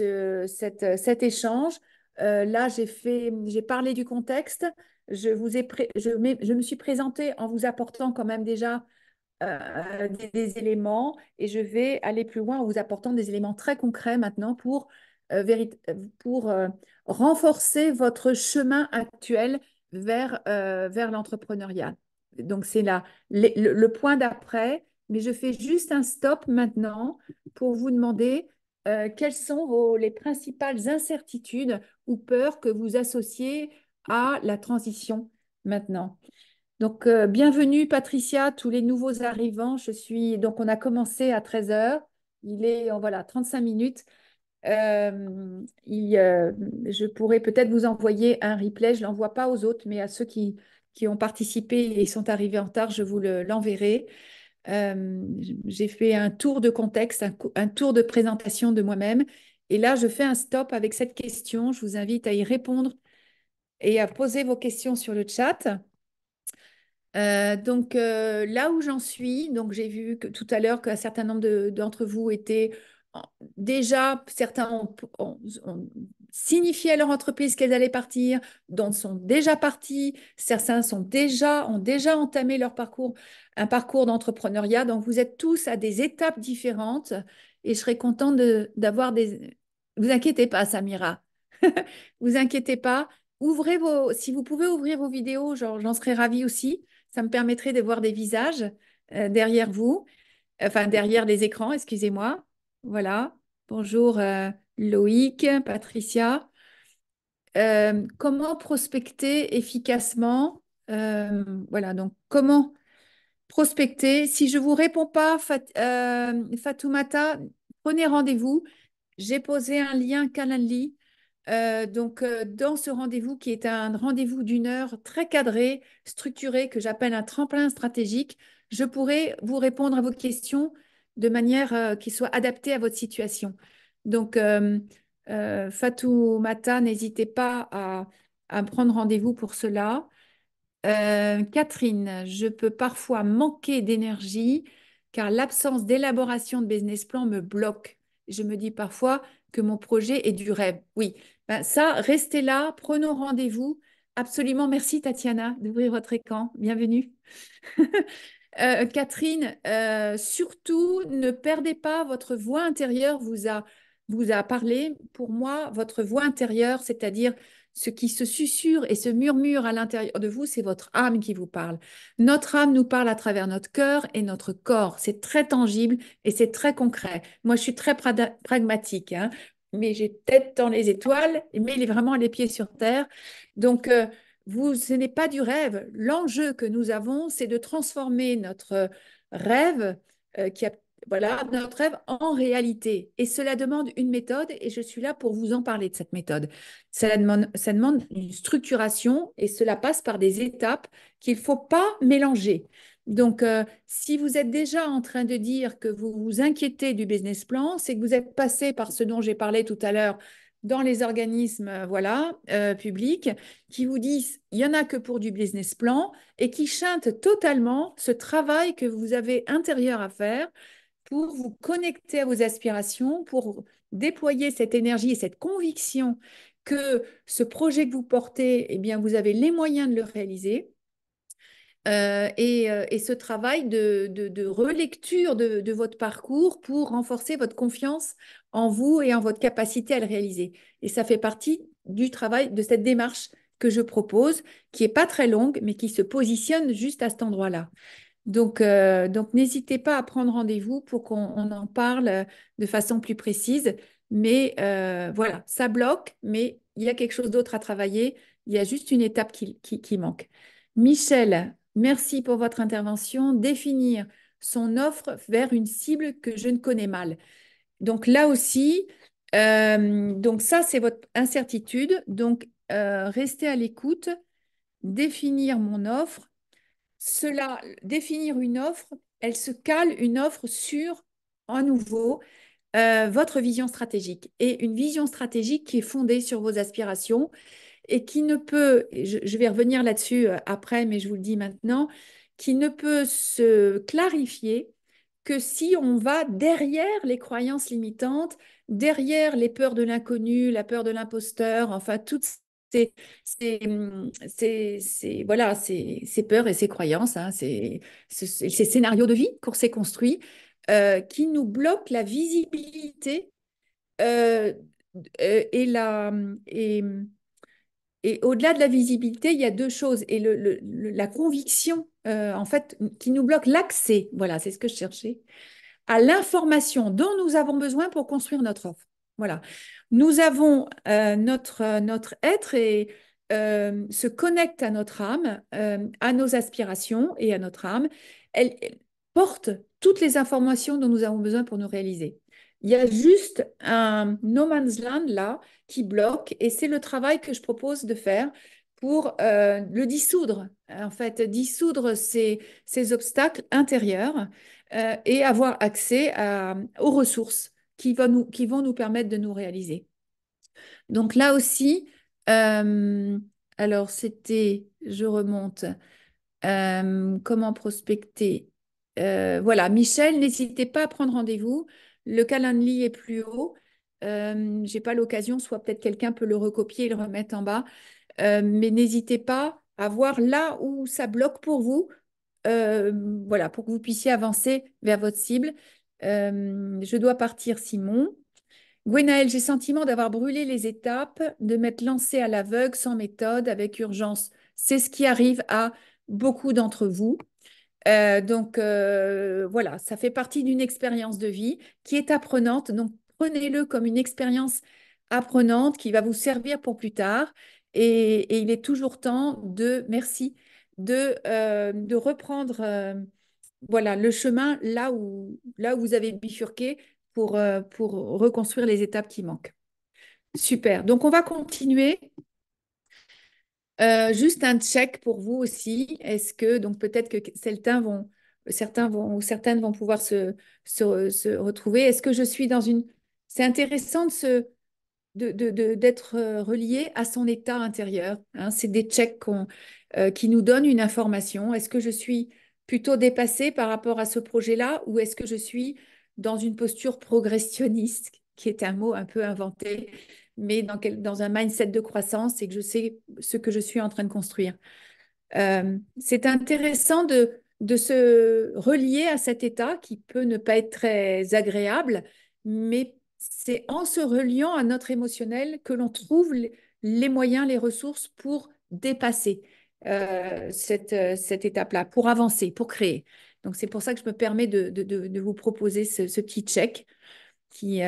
S1: échange. Là, j'ai parlé du contexte. Je me suis présentée en vous apportant quand même déjà des éléments et je vais aller plus loin en vous apportant des éléments très concrets maintenant pour renforcer votre chemin actuel vers l'entrepreneuriat. Donc, c'est là le point d'après, mais je fais juste un stop maintenant pour vous demander quelles sont les principales incertitudes ou peurs que vous associez à la transition maintenant. Donc, bienvenue Patricia, tous les nouveaux arrivants. Donc, on a commencé à 13 heures. Il est, voilà, 35 minutes. Je pourrais peut-être vous envoyer un replay. Je ne l'envoie pas aux autres, mais à ceux qui qui ont participé et sont arrivés en retard, je vous l'enverrai. J'ai fait un tour de contexte, un tour de présentation de moi-même. Et là, je fais un stop avec cette question. Je vous invite à y répondre et à poser vos questions sur le chat. Là où j'en suis, donc j'ai vu que tout à l'heure qu'un certain nombre d'entre vous étaient déjà, certains ont signifié à leur entreprise qu'elles allaient partir, d'autres sont déjà partis, certains ont déjà entamé leur parcours, un parcours d'entrepreneuriat. Donc vous êtes tous à des étapes différentes et je serais contente d'avoir des... Vous inquiétez pas, Samira. Vous inquiétez pas. Si vous pouvez ouvrir vos vidéos, j'en serais ravie aussi. Ça me permettrait de voir des visages derrière vous, enfin derrière les écrans, excusez-moi. Voilà. Bonjour Loïc, Patricia. Comment prospecter efficacement? Voilà, donc comment prospecter? Si je ne vous réponds pas, Fatoumata, prenez rendez-vous. J'ai posé un lien Calendly. Dans ce rendez-vous qui est un rendez-vous d'une heure très cadré, structuré, que j'appelle un tremplin stratégique, je pourrai vous répondre à vos questions de manière qui soit adaptée à votre situation. Fatoumata, n'hésitez pas à prendre rendez-vous pour cela. Catherine, je peux parfois manquer d'énergie car l'absence d'élaboration de business plan me bloque. Je me dis parfois que mon projet est du rêve. Oui, ben ça, restez là, prenons rendez-vous. Absolument, merci Tatiana d'ouvrir votre écran. Bienvenue. Catherine, surtout ne perdez pas votre voix intérieure vous a parlé. Pour moi, votre voix intérieure, c'est-à-dire ce qui se susurre et se murmure à l'intérieur de vous, c'est votre âme qui vous parle. Notre âme nous parle à travers notre cœur et notre corps. C'est très tangible et c'est très concret. Moi, je suis très pragmatique, hein, mais j'ai tête dans les étoiles, mais il est vraiment les pieds sur terre. Donc, ce n'est pas du rêve. L'enjeu que nous avons, c'est de transformer notre rêve, voilà, notre rêve en réalité. Et cela demande une méthode, et je suis là pour vous en parler de cette méthode. Ça demande une structuration, et cela passe par des étapes qu'il ne faut pas mélanger. Si vous êtes déjà en train de dire que vous vous inquiétez du business plan, c'est que vous êtes passé par ce dont j'ai parlé tout à l'heure dans les organismes voilà, publics qui vous disent il n'y en a que pour du business plan et qui chantent totalement ce travail que vous avez intérieur à faire pour vous connecter à vos aspirations, pour déployer cette énergie et cette conviction que ce projet que vous portez, eh bien, vous avez les moyens de le réaliser. Et ce travail de relecture de votre parcours pour renforcer votre confiance en vous et en votre capacité à le réaliser. Et ça fait partie du travail de cette démarche que je propose, qui n'est pas très longue, mais qui se positionne juste à cet endroit-là. Donc n'hésitez pas à prendre rendez-vous pour qu'on en parle de façon plus précise. Mais voilà, ça bloque, mais il y a quelque chose d'autre à travailler. Il y a juste une étape qui manque. Michel, merci pour votre intervention. Définir son offre vers une cible que je ne connais mal. Donc là aussi, donc ça, c'est votre incertitude. Restez à l'écoute. Définir mon offre définir une offre, elle se cale une offre sur, à nouveau, votre vision stratégique. Et une vision stratégique qui est fondée sur vos aspirations et qui ne peut, je vais revenir là-dessus après, mais je vous le dis maintenant, qui ne peut se clarifier que si on va derrière les croyances limitantes, derrière les peurs de l'inconnu, la peur de l'imposteur, enfin toutes voilà, ces peurs et ces croyances, hein, ces scénarios de vie qu'on s'est construits qui nous bloquent la visibilité euh, et et, et au-delà de la visibilité, il y a deux choses. Et la conviction, en fait, qui nous bloque l'accès, voilà, c'est ce que je cherchais, à l'information dont nous avons besoin pour construire notre offre. Voilà. Nous avons notre être et se connecte à notre âme, à nos aspirations et à notre âme. Elle porte toutes les informations dont nous avons besoin pour nous réaliser. Il y a juste un no man's land là qui bloque et c'est le travail que je propose de faire pour le dissoudre, en fait, dissoudre ces obstacles intérieurs et avoir accès aux ressources qui vont nous permettre de nous réaliser. Donc là aussi, euh, alors c'était, je remonte, comment prospecter? Voilà, Michel, n'hésitez pas à prendre rendez-vous. Le Calendly est plus haut. J'ai pas l'occasion, soit peut-être quelqu'un peut le recopier et le remettre en bas. Mais n'hésitez pas à voir là où ça bloque pour vous, euh, voilà, pour que vous puissiez avancer vers votre cible. Je dois partir, Simon. Gwenaël, j'ai sentiment d'avoir brûlé les étapes, de m'être lancée à l'aveugle, sans méthode, avec urgence. C'est ce qui arrive à beaucoup d'entre vous. Voilà, ça fait partie d'une expérience de vie qui est apprenante. Donc prenez-le comme une expérience apprenante qui va vous servir pour plus tard. Et il est toujours temps merci, de reprendre voilà, le chemin là où vous avez bifurqué pour reconstruire les étapes qui manquent. Super. Donc on va continuer. Juste un check pour vous aussi. Est-ce que, donc peut-être que certains vont, ou certaines vont pouvoir se retrouver. Est-ce que je suis dans une... C'est intéressant d'être relié à son état intérieur, hein. C'est des checks qui nous donnent une information. Est-ce que je suis plutôt dépassée par rapport à ce projet-là ou est-ce que je suis dans une posture progressionniste, qui est un mot un peu inventé, mais dans un mindset de croissance et que je sais ce que je suis en train de construire. C'est intéressant de se relier à cet état qui peut ne pas être très agréable, mais c'est en se reliant à notre émotionnel que l'on trouve les moyens, les ressources pour dépasser cette étape-là, pour avancer, pour créer. Donc c'est pour ça que je me permets de vous proposer ce petit check qui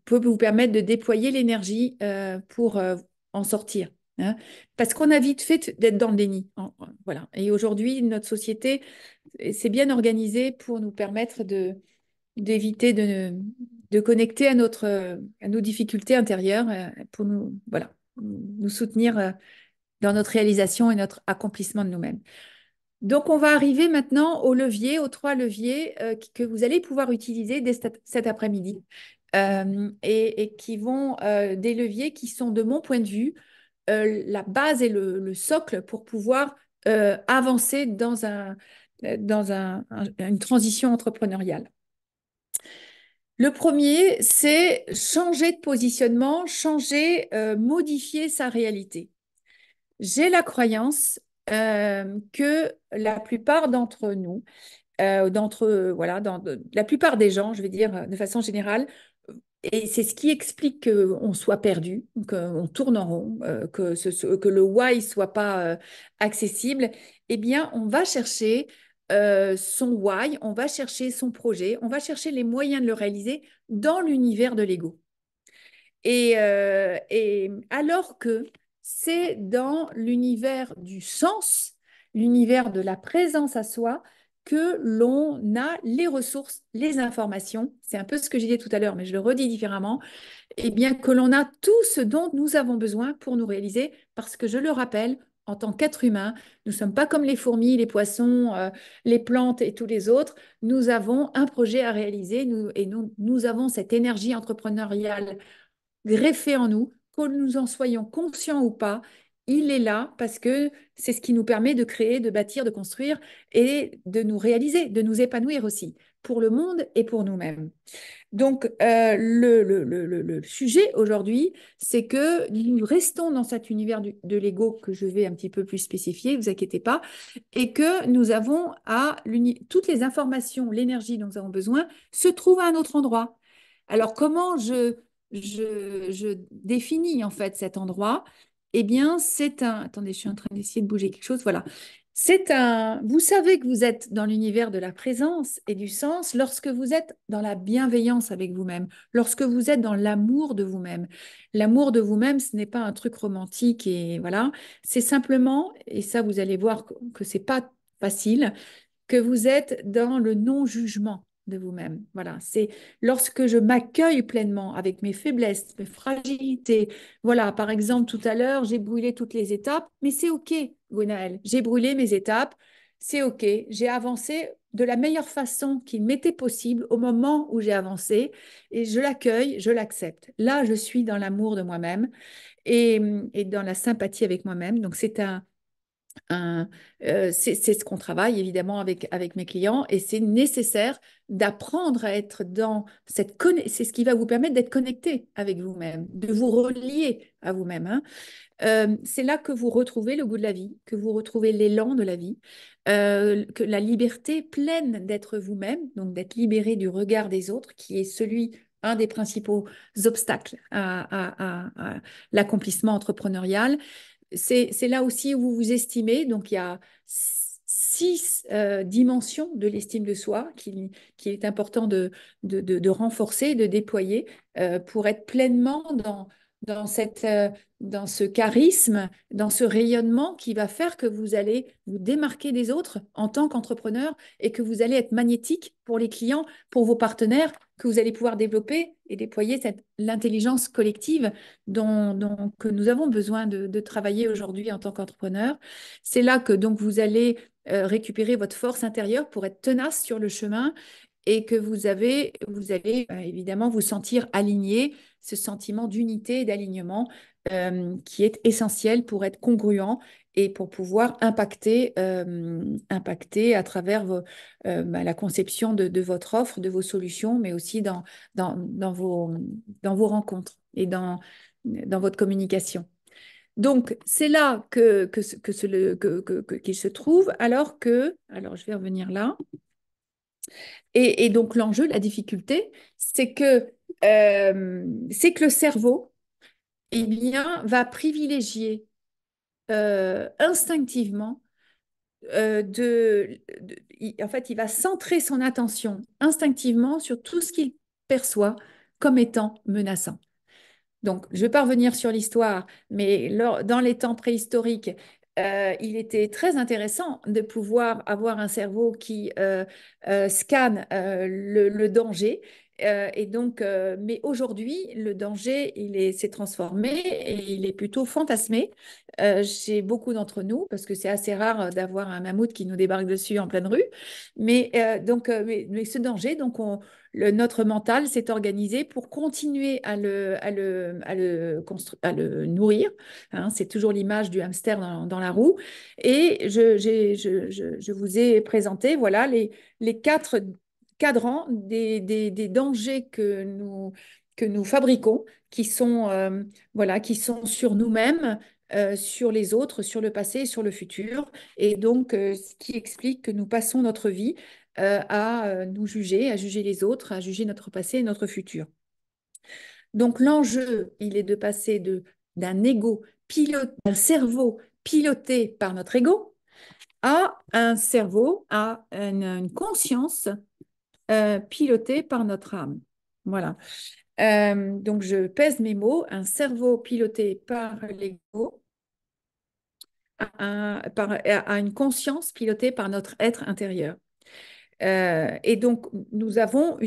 S1: peut vous permettre de déployer l'énergie pour en sortir, hein. Parce qu'on a vite fait d'être dans le déni. Voilà. Et aujourd'hui, notre société s'est bien organisée pour nous permettre d'éviter de connecter à nos difficultés intérieures pour voilà, nous soutenir dans notre réalisation et notre accomplissement de nous-mêmes. Donc, on va arriver maintenant aux 3 leviers que vous allez pouvoir utiliser dès cet après-midi et qui vont des leviers qui sont, de mon point de vue, la base et le socle pour pouvoir avancer dans une transition entrepreneuriale. Le premier, c'est changer de positionnement, modifier sa réalité. J'ai la croyance que la plupart d'entre nous, voilà, la plupart des gens, je vais dire de façon générale, et c'est ce qui explique qu'on soit perdu, qu'on tourne en rond, que le why soit pas accessible, eh bien, on va chercher son why, on va chercher son projet, on va chercher les moyens de le réaliser dans l'univers de l'ego. Et alors que c'est dans l'univers du sens, l'univers de la présence à soi, que l'on a les ressources, les informations, c'est un peu ce que j'ai dit tout à l'heure, mais je le redis différemment, et bien que l'on a tout ce dont nous avons besoin pour nous réaliser, parce que je le rappelle, en tant qu'être humain, nous ne sommes pas comme les fourmis, les poissons, les plantes et tous les autres. Nous avons un projet à réaliser nous avons cette énergie entrepreneuriale greffé en nous, que nous en soyons conscients ou pas, il est là parce que c'est ce qui nous permet de créer, de bâtir, de construire et de nous réaliser, de nous épanouir aussi, pour le monde et pour nous-mêmes. Donc, le sujet aujourd'hui, c'est que nous restons dans cet univers de l'ego que je vais un petit peu plus spécifier, ne vous inquiétez pas, et que nous avons toutes les informations, l'énergie dont nous avons besoin se trouvent à un autre endroit. Alors, comment je définis en fait cet endroit? Eh bien, c'est un... Attendez, je suis en train d'essayer de bouger quelque chose. Voilà. Vous savez que vous êtes dans l'univers de la présence et du sens lorsque vous êtes dans la bienveillance avec vous-même, lorsque vous êtes dans l'amour de vous-même. L'amour de vous-même, ce n'est pas un truc romantique et voilà, c'est simplement, et ça vous allez voir que c'est pas facile, que vous êtes dans le non-jugement. de vous-même. Voilà, c'est lorsque je m'accueille pleinement avec mes faiblesses, mes fragilités. Voilà, par exemple, tout à l'heure, j'ai brûlé toutes les étapes, mais c'est OK, Gwenaëlle. J'ai brûlé mes étapes, c'est OK. J'ai avancé de la meilleure façon qu'il m'était possible au moment où j'ai avancé et je l'accueille, je l'accepte. Là, je suis dans l'amour de moi-même et dans la sympathie avec moi-même. Donc, un, c'est ce qu'on travaille évidemment avec mes clients et c'est nécessaire d'apprendre à être dans cette connexion. C'est ce qui va vous permettre d'être connecté avec vous-même, de vous relier à vous-même, hein. C'est là que vous retrouvez le goût de la vie, que vous retrouvez l'élan de la vie, que la liberté pleine d'être vous-même, donc d'être libéré du regard des autres, qui est un des principaux obstacles à l'accomplissement entrepreneurial. C'est là aussi où vous vous estimez. Donc, il y a six dimensions de l'estime de soi qu'il est important de renforcer, de déployer pour être pleinement dans dans ce charisme, dans ce rayonnement qui va faire que vous allez vous démarquer des autres en tant qu'entrepreneur et que vous allez être magnétique pour les clients, pour vos partenaires, que vous allez pouvoir développer et déployer l'intelligence collective que nous avons besoin de travailler aujourd'hui en tant qu'entrepreneur. C'est là que donc vous allez récupérer votre force intérieure pour être tenace sur le chemin et que vous allez évidemment vous sentir aligné, ce sentiment d'unité et d'alignement qui est essentiel pour être congruent et pour pouvoir impacter à travers la conception de votre offre, de vos solutions, mais aussi dans vos rencontres et dans votre communication. Donc, c'est là qu'il se trouve, alors je vais revenir là, et donc l'enjeu, la difficulté, c'est que le cerveau, eh bien, va privilégier instinctivement en fait, il va centrer son attention instinctivement sur tout ce qu'il perçoit comme étant menaçant. Donc, je ne vais pas revenir sur l'histoire, mais dans les temps préhistoriques, il était très intéressant de pouvoir avoir un cerveau qui scanne le danger. Mais aujourd'hui, le danger, s'est transformé et il est plutôt fantasmé chez beaucoup d'entre nous, parce que c'est assez rare d'avoir un mammouth qui nous débarque dessus en pleine rue. Mais ce danger, notre mental s'est organisé pour continuer à le nourrir, hein. C'est toujours l'image du hamster dans la roue. Et je vous ai présenté voilà, les quatre cadrans des dangers que nous fabriquons, qui sont sur nous-mêmes, sur les autres, sur le passé et sur le futur. Et donc, ce qui explique que nous passons notre vie à nous juger, à juger les autres, à juger notre passé et notre futur. Donc l'enjeu, il est de passer d'un cerveau piloté par notre ego à un cerveau, à une conscience pilotée par notre âme. Voilà. Donc je pèse mes mots, un cerveau piloté par l'ego à une conscience pilotée par notre être intérieur. Et donc, nous avons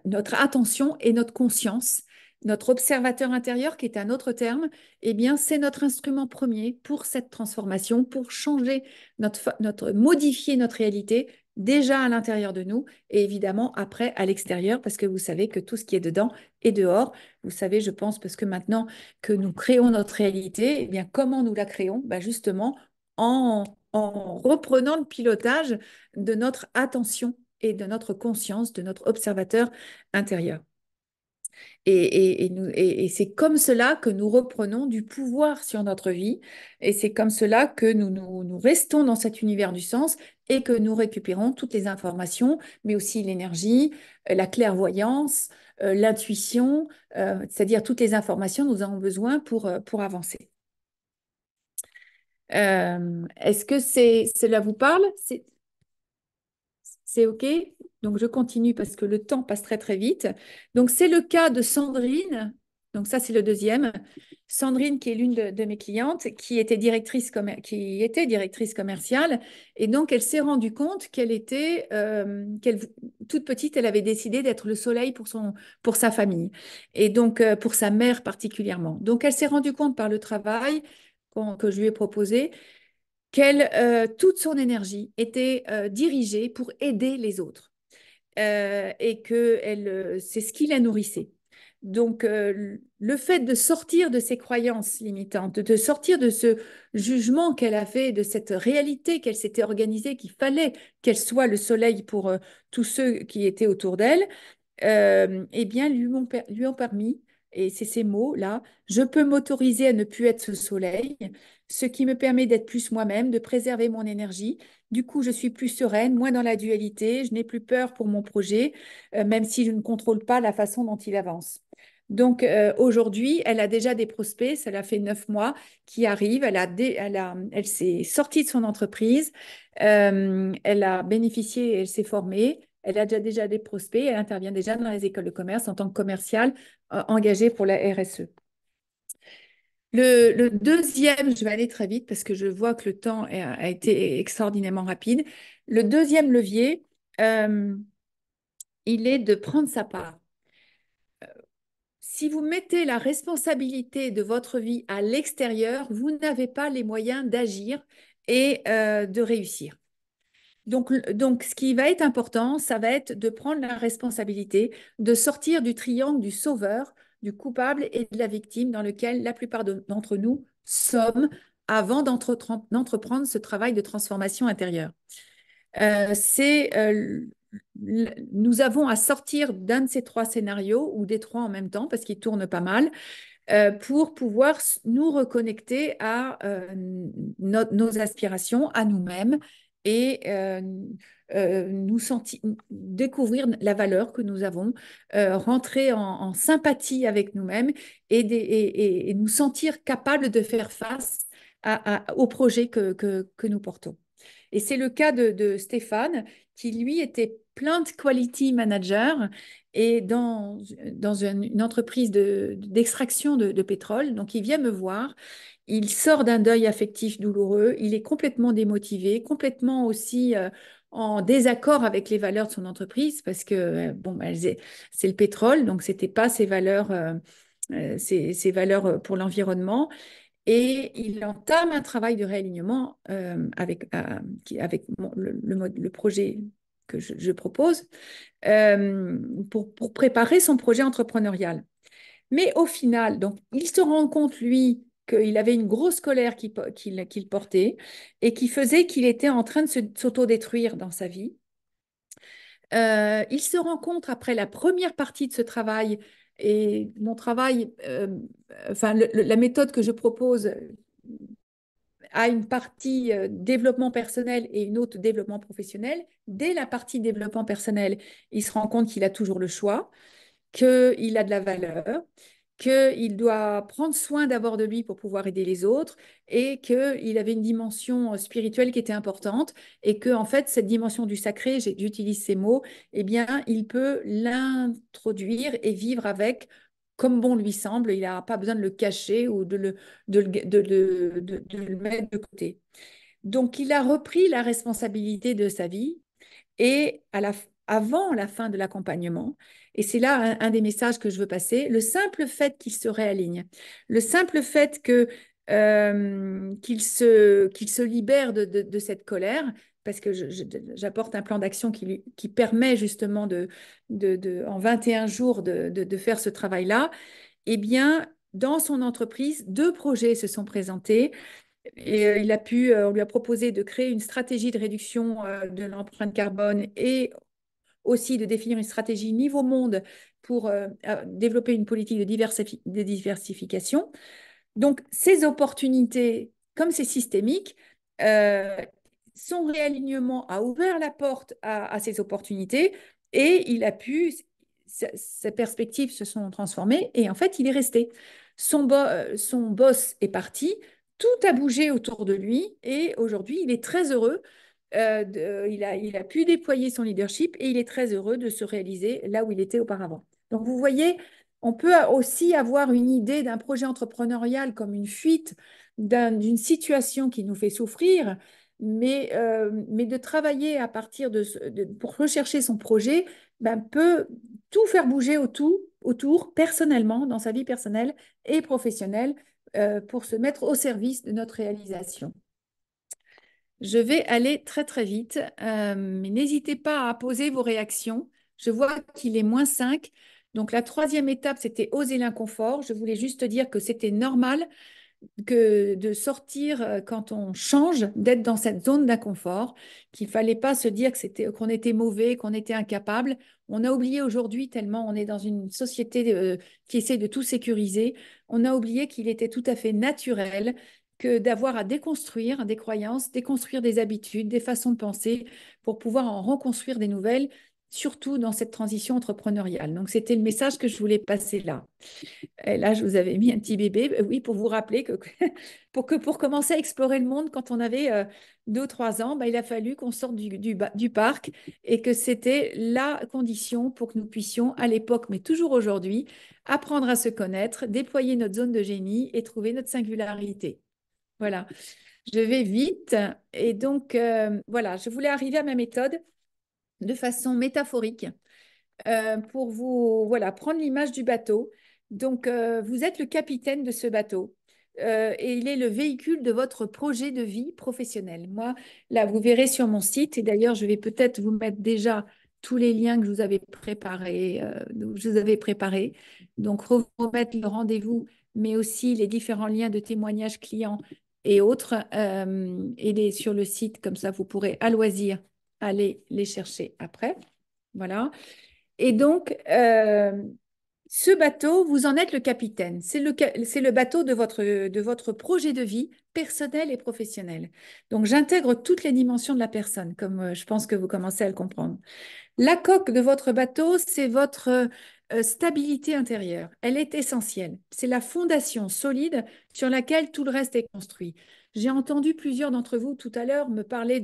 S1: notre attention et notre conscience, notre observateur intérieur, qui est un autre terme, eh bien, c'est notre instrument premier pour cette transformation, pour changer modifier notre réalité déjà à l'intérieur de nous et évidemment après à l'extérieur, parce que vous savez que tout ce qui est dedans est dehors. Vous savez, je pense, parce que maintenant que nous créons notre réalité, eh bien, comment nous la créons? Ben justement, en reprenant le pilotage de notre attention et de notre conscience, de notre observateur intérieur. Et c'est comme cela que nous reprenons du pouvoir sur notre vie, et c'est comme cela que nous restons dans cet univers du sens et que nous récupérons toutes les informations, mais aussi l'énergie, la clairvoyance, l'intuition, c'est-à-dire toutes les informations dont nous avons besoin pour avancer. Est-ce que cela vous parle? C'est OK? Donc, je continue parce que le temps passe très, très vite. Donc, c'est le cas de Sandrine. Donc ça, c'est le deuxième. Sandrine, qui est l'une de mes clientes, qui était directrice commerciale, et donc elle s'est rendue compte toute petite, elle avait décidé d'être le soleil pour sa famille, et donc pour sa mère particulièrement. Donc elle s'est rendue compte par le travail que je lui ai proposé toute son énergie était dirigée pour aider les autres et que c'est ce qui la nourrissait. Donc, le fait de sortir de ces croyances limitantes, de sortir de ce jugement qu'elle a fait, de cette réalité qu'elle s'était organisée, qu'il fallait qu'elle soit le soleil pour tous ceux qui étaient autour d'elle, eh bien, lui ont permis, et c'est ces mots-là, je peux m'autoriser à ne plus être ce soleil, ce qui me permet d'être plus moi-même, de préserver mon énergie. Du coup, je suis plus sereine, moins dans la dualité, je n'ai plus peur pour mon projet, même si je ne contrôle pas la façon dont il avance. Donc aujourd'hui, elle a déjà des prospects, ça l'a fait 9 mois, qui arrivent. Elle s'est sortie de son entreprise, elle a bénéficié, elle s'est formée. Elle a déjà des prospects, elle intervient déjà dans les écoles de commerce en tant que commerciale engagée pour la RSE. Le deuxième, je vais aller très vite parce que je vois que le temps a été extraordinairement rapide. Le deuxième levier, euh, il est de prendre sa part. Si vous mettez la responsabilité de votre vie à l'extérieur, vous n'avez pas les moyens d'agir et de réussir. Donc, ce qui va être important, ça va être de prendre la responsabilité, de sortir du triangle du sauveur, du coupable et de la victime dans lequel la plupart d'entre nous sommes avant d'entreprendre ce travail de transformation intérieure. Nous avons à sortir d'un de ces trois scénarios ou des trois en même temps parce qu'ils tournent pas mal pour pouvoir nous reconnecter à nos aspirations, à nous-mêmes et découvrir la valeur que nous avons, rentrer en sympathie avec nous-mêmes et nous sentir capables de faire face au projet que nous portons. Et c'est le cas de Stéphane, qui lui était Plant Quality Manager et dans une entreprise d'extraction de pétrole. Donc, il vient me voir, il sort d'un deuil affectif douloureux, il est complètement démotivé, complètement aussi en désaccord avec les valeurs de son entreprise, parce que, bon, c'est le pétrole, donc ce n'était pas ses valeurs pour l'environnement. Et il entame un travail de réalignement avec le projet que je propose pour préparer son projet entrepreneurial. Mais au final, donc, il se rend compte, lui, qu'il avait une grosse colère qu'il portait et qui faisait qu'il était en train de s'autodétruire dans sa vie. Il se rencontre après la première partie de ce travail et mon travail, enfin la méthode que je propose a une partie développement personnel et une autre développement professionnel. Dès la partie développement personnel, il se rend compte qu'il a toujours le choix, qu'il a de la valeur, qu'il doit prendre soin d'abord de lui pour pouvoir aider les autres et qu'il avait une dimension spirituelle qui était importante et que en fait cette dimension du sacré, j'utilise ces mots, eh bien il peut l'introduire et vivre avec comme bon lui semble, il n'a pas besoin de le cacher ou de le mettre de côté. Donc il a repris la responsabilité de sa vie et avant la fin de l'accompagnement, et c'est là un des messages que je veux passer, le simple fait qu'il se réaligne, le simple fait qu'il se libère de cette colère, parce que j'apporte un plan d'action qui permet justement en 21 jours de faire ce travail-là, eh bien, dans son entreprise, 2 projets se sont présentés. Et on lui a proposé de créer une stratégie de réduction de l'empreinte carbone et aussi de définir une stratégie niveau monde pour développer une politique de diversification. Donc, ces opportunités, comme c'est systémique, euh, son réalignement a ouvert la porte à ces opportunités et ses perspectives se sont transformées et en fait, il est resté. Son boss est parti, tout a bougé autour de lui et aujourd'hui, il est très heureux. Il a pu déployer son leadership et il est très heureux de se réaliser là où il était auparavant. Donc, vous voyez, On peut aussi avoir une idée d'un projet entrepreneurial comme une fuite d'une situation qui nous fait souffrir, mais de travailler à partir pour rechercher son projet, ben, peut tout faire bouger autour, personnellement, dans sa vie personnelle et professionnelle, pour se mettre au service de notre réalisation. Je vais aller très très vite, mais n'hésitez pas à poser vos réactions. Je vois qu'il est -5. Donc la troisième étape, c'était oser l'inconfort. Je voulais juste dire que c'était normal que de sortir quand on change, d'être dans cette zone d'inconfort, qu'il fallait pas se dire que qu'on était mauvais, qu'on était incapable. On a oublié aujourd'hui, tellement on est dans une société qui essaie de tout sécuriser, on a oublié qu'il était tout à fait naturel que d'avoir à déconstruire des croyances, déconstruire des habitudes, des façons de penser pour pouvoir en reconstruire des nouvelles, surtout dans cette transition entrepreneuriale. Donc, c'était le message que je voulais passer là. Et là, je vous avais mis un petit bébé, oui, pour vous rappeler que pour commencer à explorer le monde quand on avait 2 ou 3 ans, il a fallu qu'on sorte du parc et que c'était la condition pour que nous puissions, à l'époque, mais toujours aujourd'hui, apprendre à se connaître, déployer notre zone de génie et trouver notre singularité. Voilà, je vais vite. Et donc, voilà, je voulais arriver à ma méthode de façon métaphorique pour vous voilà, prendre l'image du bateau. Donc, vous êtes le capitaine de ce bateau et il est le véhicule de votre projet de vie professionnel. Moi, là, vous verrez sur mon site, et d'ailleurs, je vais peut-être vous mettre déjà tous les liens que je vous avais préparés, Donc, remettre le rendez-vous, mais aussi les différents liens de témoignages clients et autres, sur le site, comme ça, vous pourrez à loisir aller les chercher après. Voilà. Et donc, ce bateau, vous en êtes le capitaine. C'est le bateau de votre projet de vie personnel et professionnel. Donc, j'intègre toutes les dimensions de la personne, comme je pense que vous commencez à le comprendre. La coque de votre bateau, c'est votre stabilité intérieure. Elle est essentielle. C'est la fondation solide sur laquelle tout le reste est construit. J'ai entendu plusieurs d'entre vous tout à l'heure me parler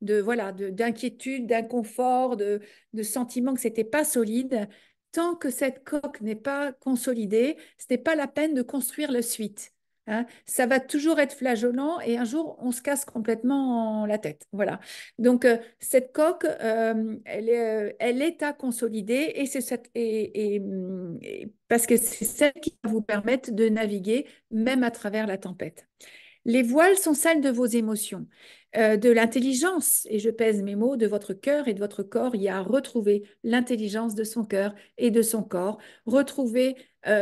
S1: voilà, d'inquiétude, d'inconfort, de sentiment que ce n'était pas solide. Tant que cette coque n'est pas consolidée, ce n'est pas la peine de construire la suite. Hein. Ça va toujours être flageolant et un jour, on se casse complètement la tête. Voilà. Donc, cette coque, elle est à consolider et parce que c'est celle qui va vous permettre de naviguer même à travers la tempête. Les voiles sont celles de vos émotions, de l'intelligence, et je pèse mes mots, de votre cœur et de votre corps. Il y a à retrouver l'intelligence de son cœur et de son corps, retrouver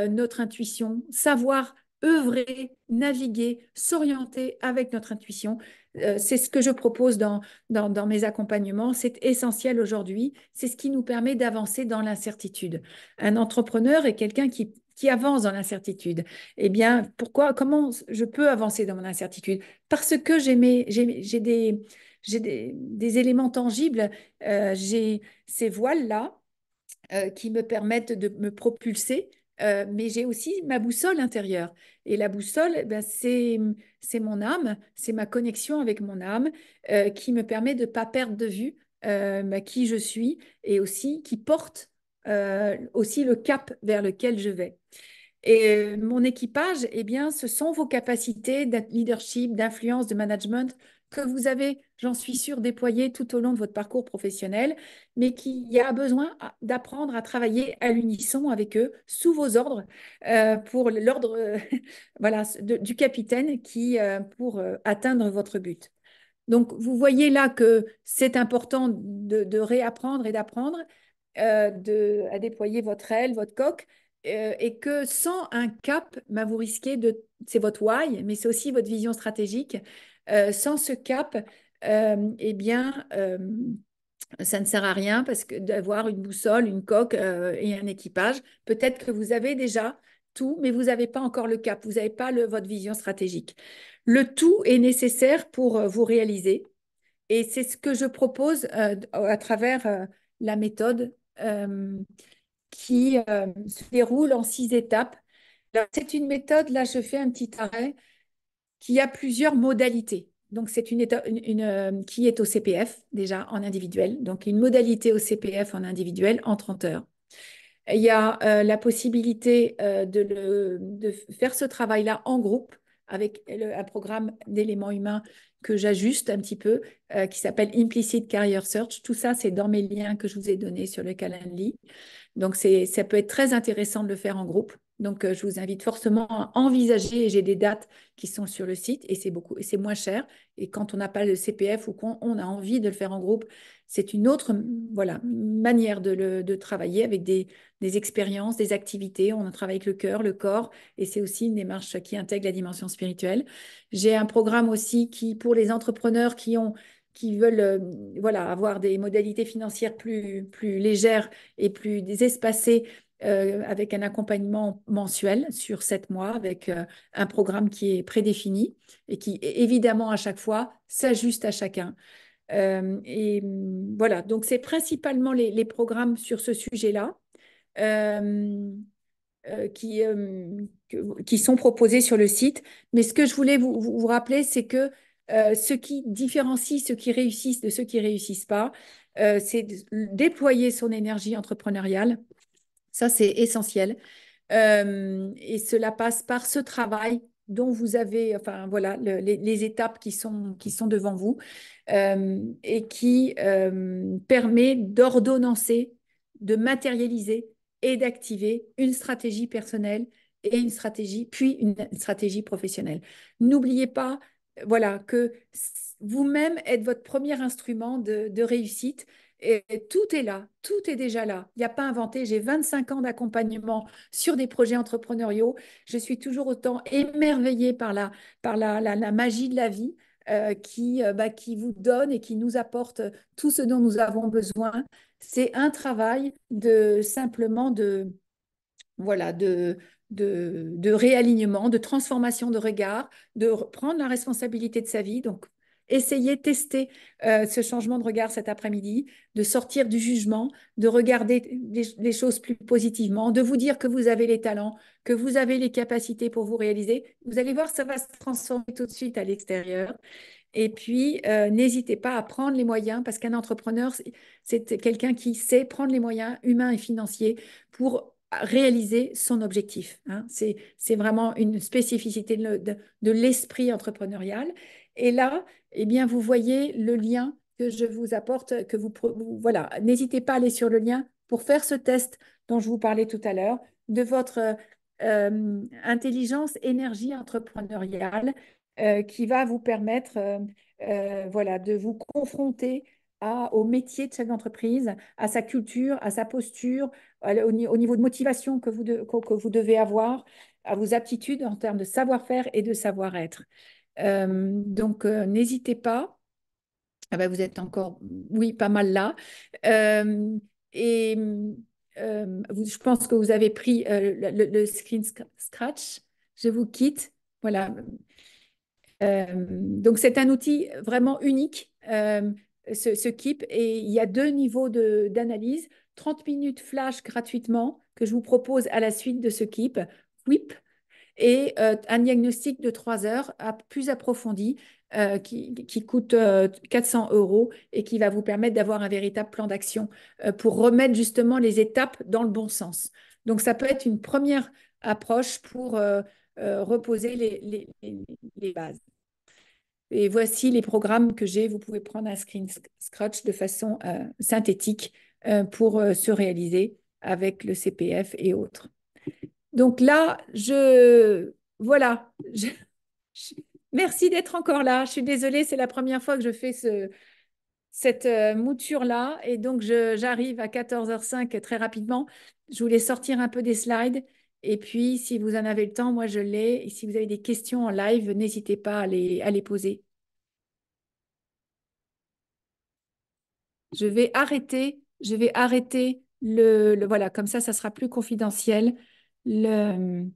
S1: notre intuition, savoir œuvrer, naviguer, s'orienter avec notre intuition. C'est ce que je propose dans mes accompagnements. C'est essentiel aujourd'hui. C'est ce qui nous permet d'avancer dans l'incertitude. Un entrepreneur est quelqu'un qui avance dans l'incertitude. Eh bien, comment je peux avancer dans mon incertitude? Parce que j'ai des éléments tangibles, j'ai ces voiles-là qui me permettent de me propulser, mais j'ai aussi ma boussole intérieure. Et la boussole, eh ben, c'est mon âme, c'est ma connexion avec mon âme qui me permet de ne pas perdre de vue qui je suis et aussi qui porte aussi le cap vers lequel je vais. Et mon équipage, eh bien, ce sont vos capacités de leadership, d'influence, de management que vous avez, j'en suis sûre, déployées tout au long de votre parcours professionnel, mais qu'il y a besoin d'apprendre à travailler à l'unisson avec eux, sous vos ordres, pour l'ordre voilà, du capitaine pour atteindre votre but. Donc, vous voyez là que c'est important de réapprendre et d'apprendre à déployer votre aile, votre coque, et que sans un cap, ben, vous risquez c'est votre why, mais c'est aussi votre vision stratégique. Sans ce cap, eh bien, ça ne sert à rien parce que d'avoir une boussole, une coque et un équipage, peut-être que vous avez déjà tout, mais vous n'avez pas encore le cap, vous n'avez pas votre vision stratégique. Le tout est nécessaire pour vous réaliser. Et c'est ce que je propose à travers la méthode qui se déroule en 6 étapes. C'est une méthode, là je fais un petit arrêt, qui a plusieurs modalités. Donc c'est qui est au CPF déjà en individuel, donc une modalité au CPF en individuel en 30 heures. Il y a la possibilité de faire ce travail-là en groupe avec un programme d'éléments humains que j'ajuste un petit peu, qui s'appelle Implicit Career Search. Tout ça, c'est dans mes liens que je vous ai donnés sur le Calendly. Donc, ça peut être très intéressant de le faire en groupe. Donc, je vous invite fortement à envisager, et j'ai des dates qui sont sur le site, et c'est moins cher. Et quand on n'a pas le CPF ou qu'on on a envie de le faire en groupe, c'est une autre, voilà, manière de travailler avec des expériences, des activités. On travaille avec le cœur, le corps, et c'est aussi une démarche qui intègre la dimension spirituelle. J'ai un programme aussi pour les entrepreneurs qui veulent voilà, avoir des modalités financières plus légères et plus espacées, avec un accompagnement mensuel sur 7 mois, avec un programme qui est prédéfini et qui, évidemment, à chaque fois, s'ajuste à chacun. Voilà, donc c'est principalement les programmes sur ce sujet-là. Euh, qui sont proposés sur le site. Mais ce que je voulais vous rappeler, c'est que ce qui différencie ceux qui réussissent de ceux qui ne réussissent pas, c'est de déployer son énergie entrepreneuriale. Ça, c'est essentiel. Et cela passe par ce travail dont vous avez, enfin voilà, les étapes qui sont devant vous, et qui permet d'ordonnancer, de matérialiser et d'activer une stratégie personnelle et une stratégie, puis une stratégie professionnelle. N'oubliez pas, voilà, que vous-même êtes votre premier instrument de réussite. Et tout est là, tout est déjà là. Il n'y a pas inventé. J'ai 25 ans d'accompagnement sur des projets entrepreneuriaux. Je suis toujours autant émerveillée par la magie de la vie, qui vous donne et qui nous apporte tout ce dont nous avons besoin. C'est un travail de simplement voilà, de réalignement, de transformation de regard, de prendre la responsabilité de sa vie. Donc, essayez, tester ce changement de regard cet après-midi, de sortir du jugement, de regarder les choses plus positivement, de vous dire que vous avez les talents, que vous avez les capacités pour vous réaliser. Vous allez voir, ça va se transformer tout de suite à l'extérieur. Et puis, n'hésitez pas à prendre les moyens, parce qu'un entrepreneur, c'est quelqu'un qui sait prendre les moyens humains et financiers pour réaliser son objectif, hein. C'est vraiment une spécificité de l'esprit entrepreneurial. Et là, eh bien, vous voyez le lien que je vous apporte, voilà, n'hésitez pas à aller sur le lien pour faire ce test dont je vous parlais tout à l'heure, de votre intelligence, énergie entrepreneuriale, qui va vous permettre, voilà, de vous confronter au métier de chef d'entreprise, à sa culture, à sa posture, au niveau de motivation que vous devez avoir, à vos aptitudes en termes de savoir-faire et de savoir-être. Donc, n'hésitez pas. Ah ben, vous êtes encore, oui, pas mal là. Euh, et je pense que vous avez pris le screen scratch. Je vous quitte. Voilà. Donc, c'est un outil vraiment unique, ce KEEP, et il y a 2 niveaux d'analyse. 30 minutes flash gratuitement que je vous propose à la suite de ce KEEP, WIP, et un diagnostic de 3 heures plus approfondi, qui coûte 400 euros et qui va vous permettre d'avoir un véritable plan d'action pour remettre justement les étapes dans le bon sens. Donc, ça peut être une première approche pour reposer les bases. Et voici les programmes que j'ai. Vous pouvez prendre un screen scratch de façon synthétique pour se réaliser avec le CPF et autres. Donc là, voilà. Je- merci d'être encore là. Je suis désolée, c'est la première fois que je fais cette mouture-là. Et donc, j'arrive à 14h05 très rapidement. Je voulais sortir un peu des slides. Et puis, si vous en avez le temps, moi, je l'ai. Et si vous avez des questions en live, n'hésitez pas à les poser. Je vais arrêter voilà, comme ça sera plus confidentiel. Le,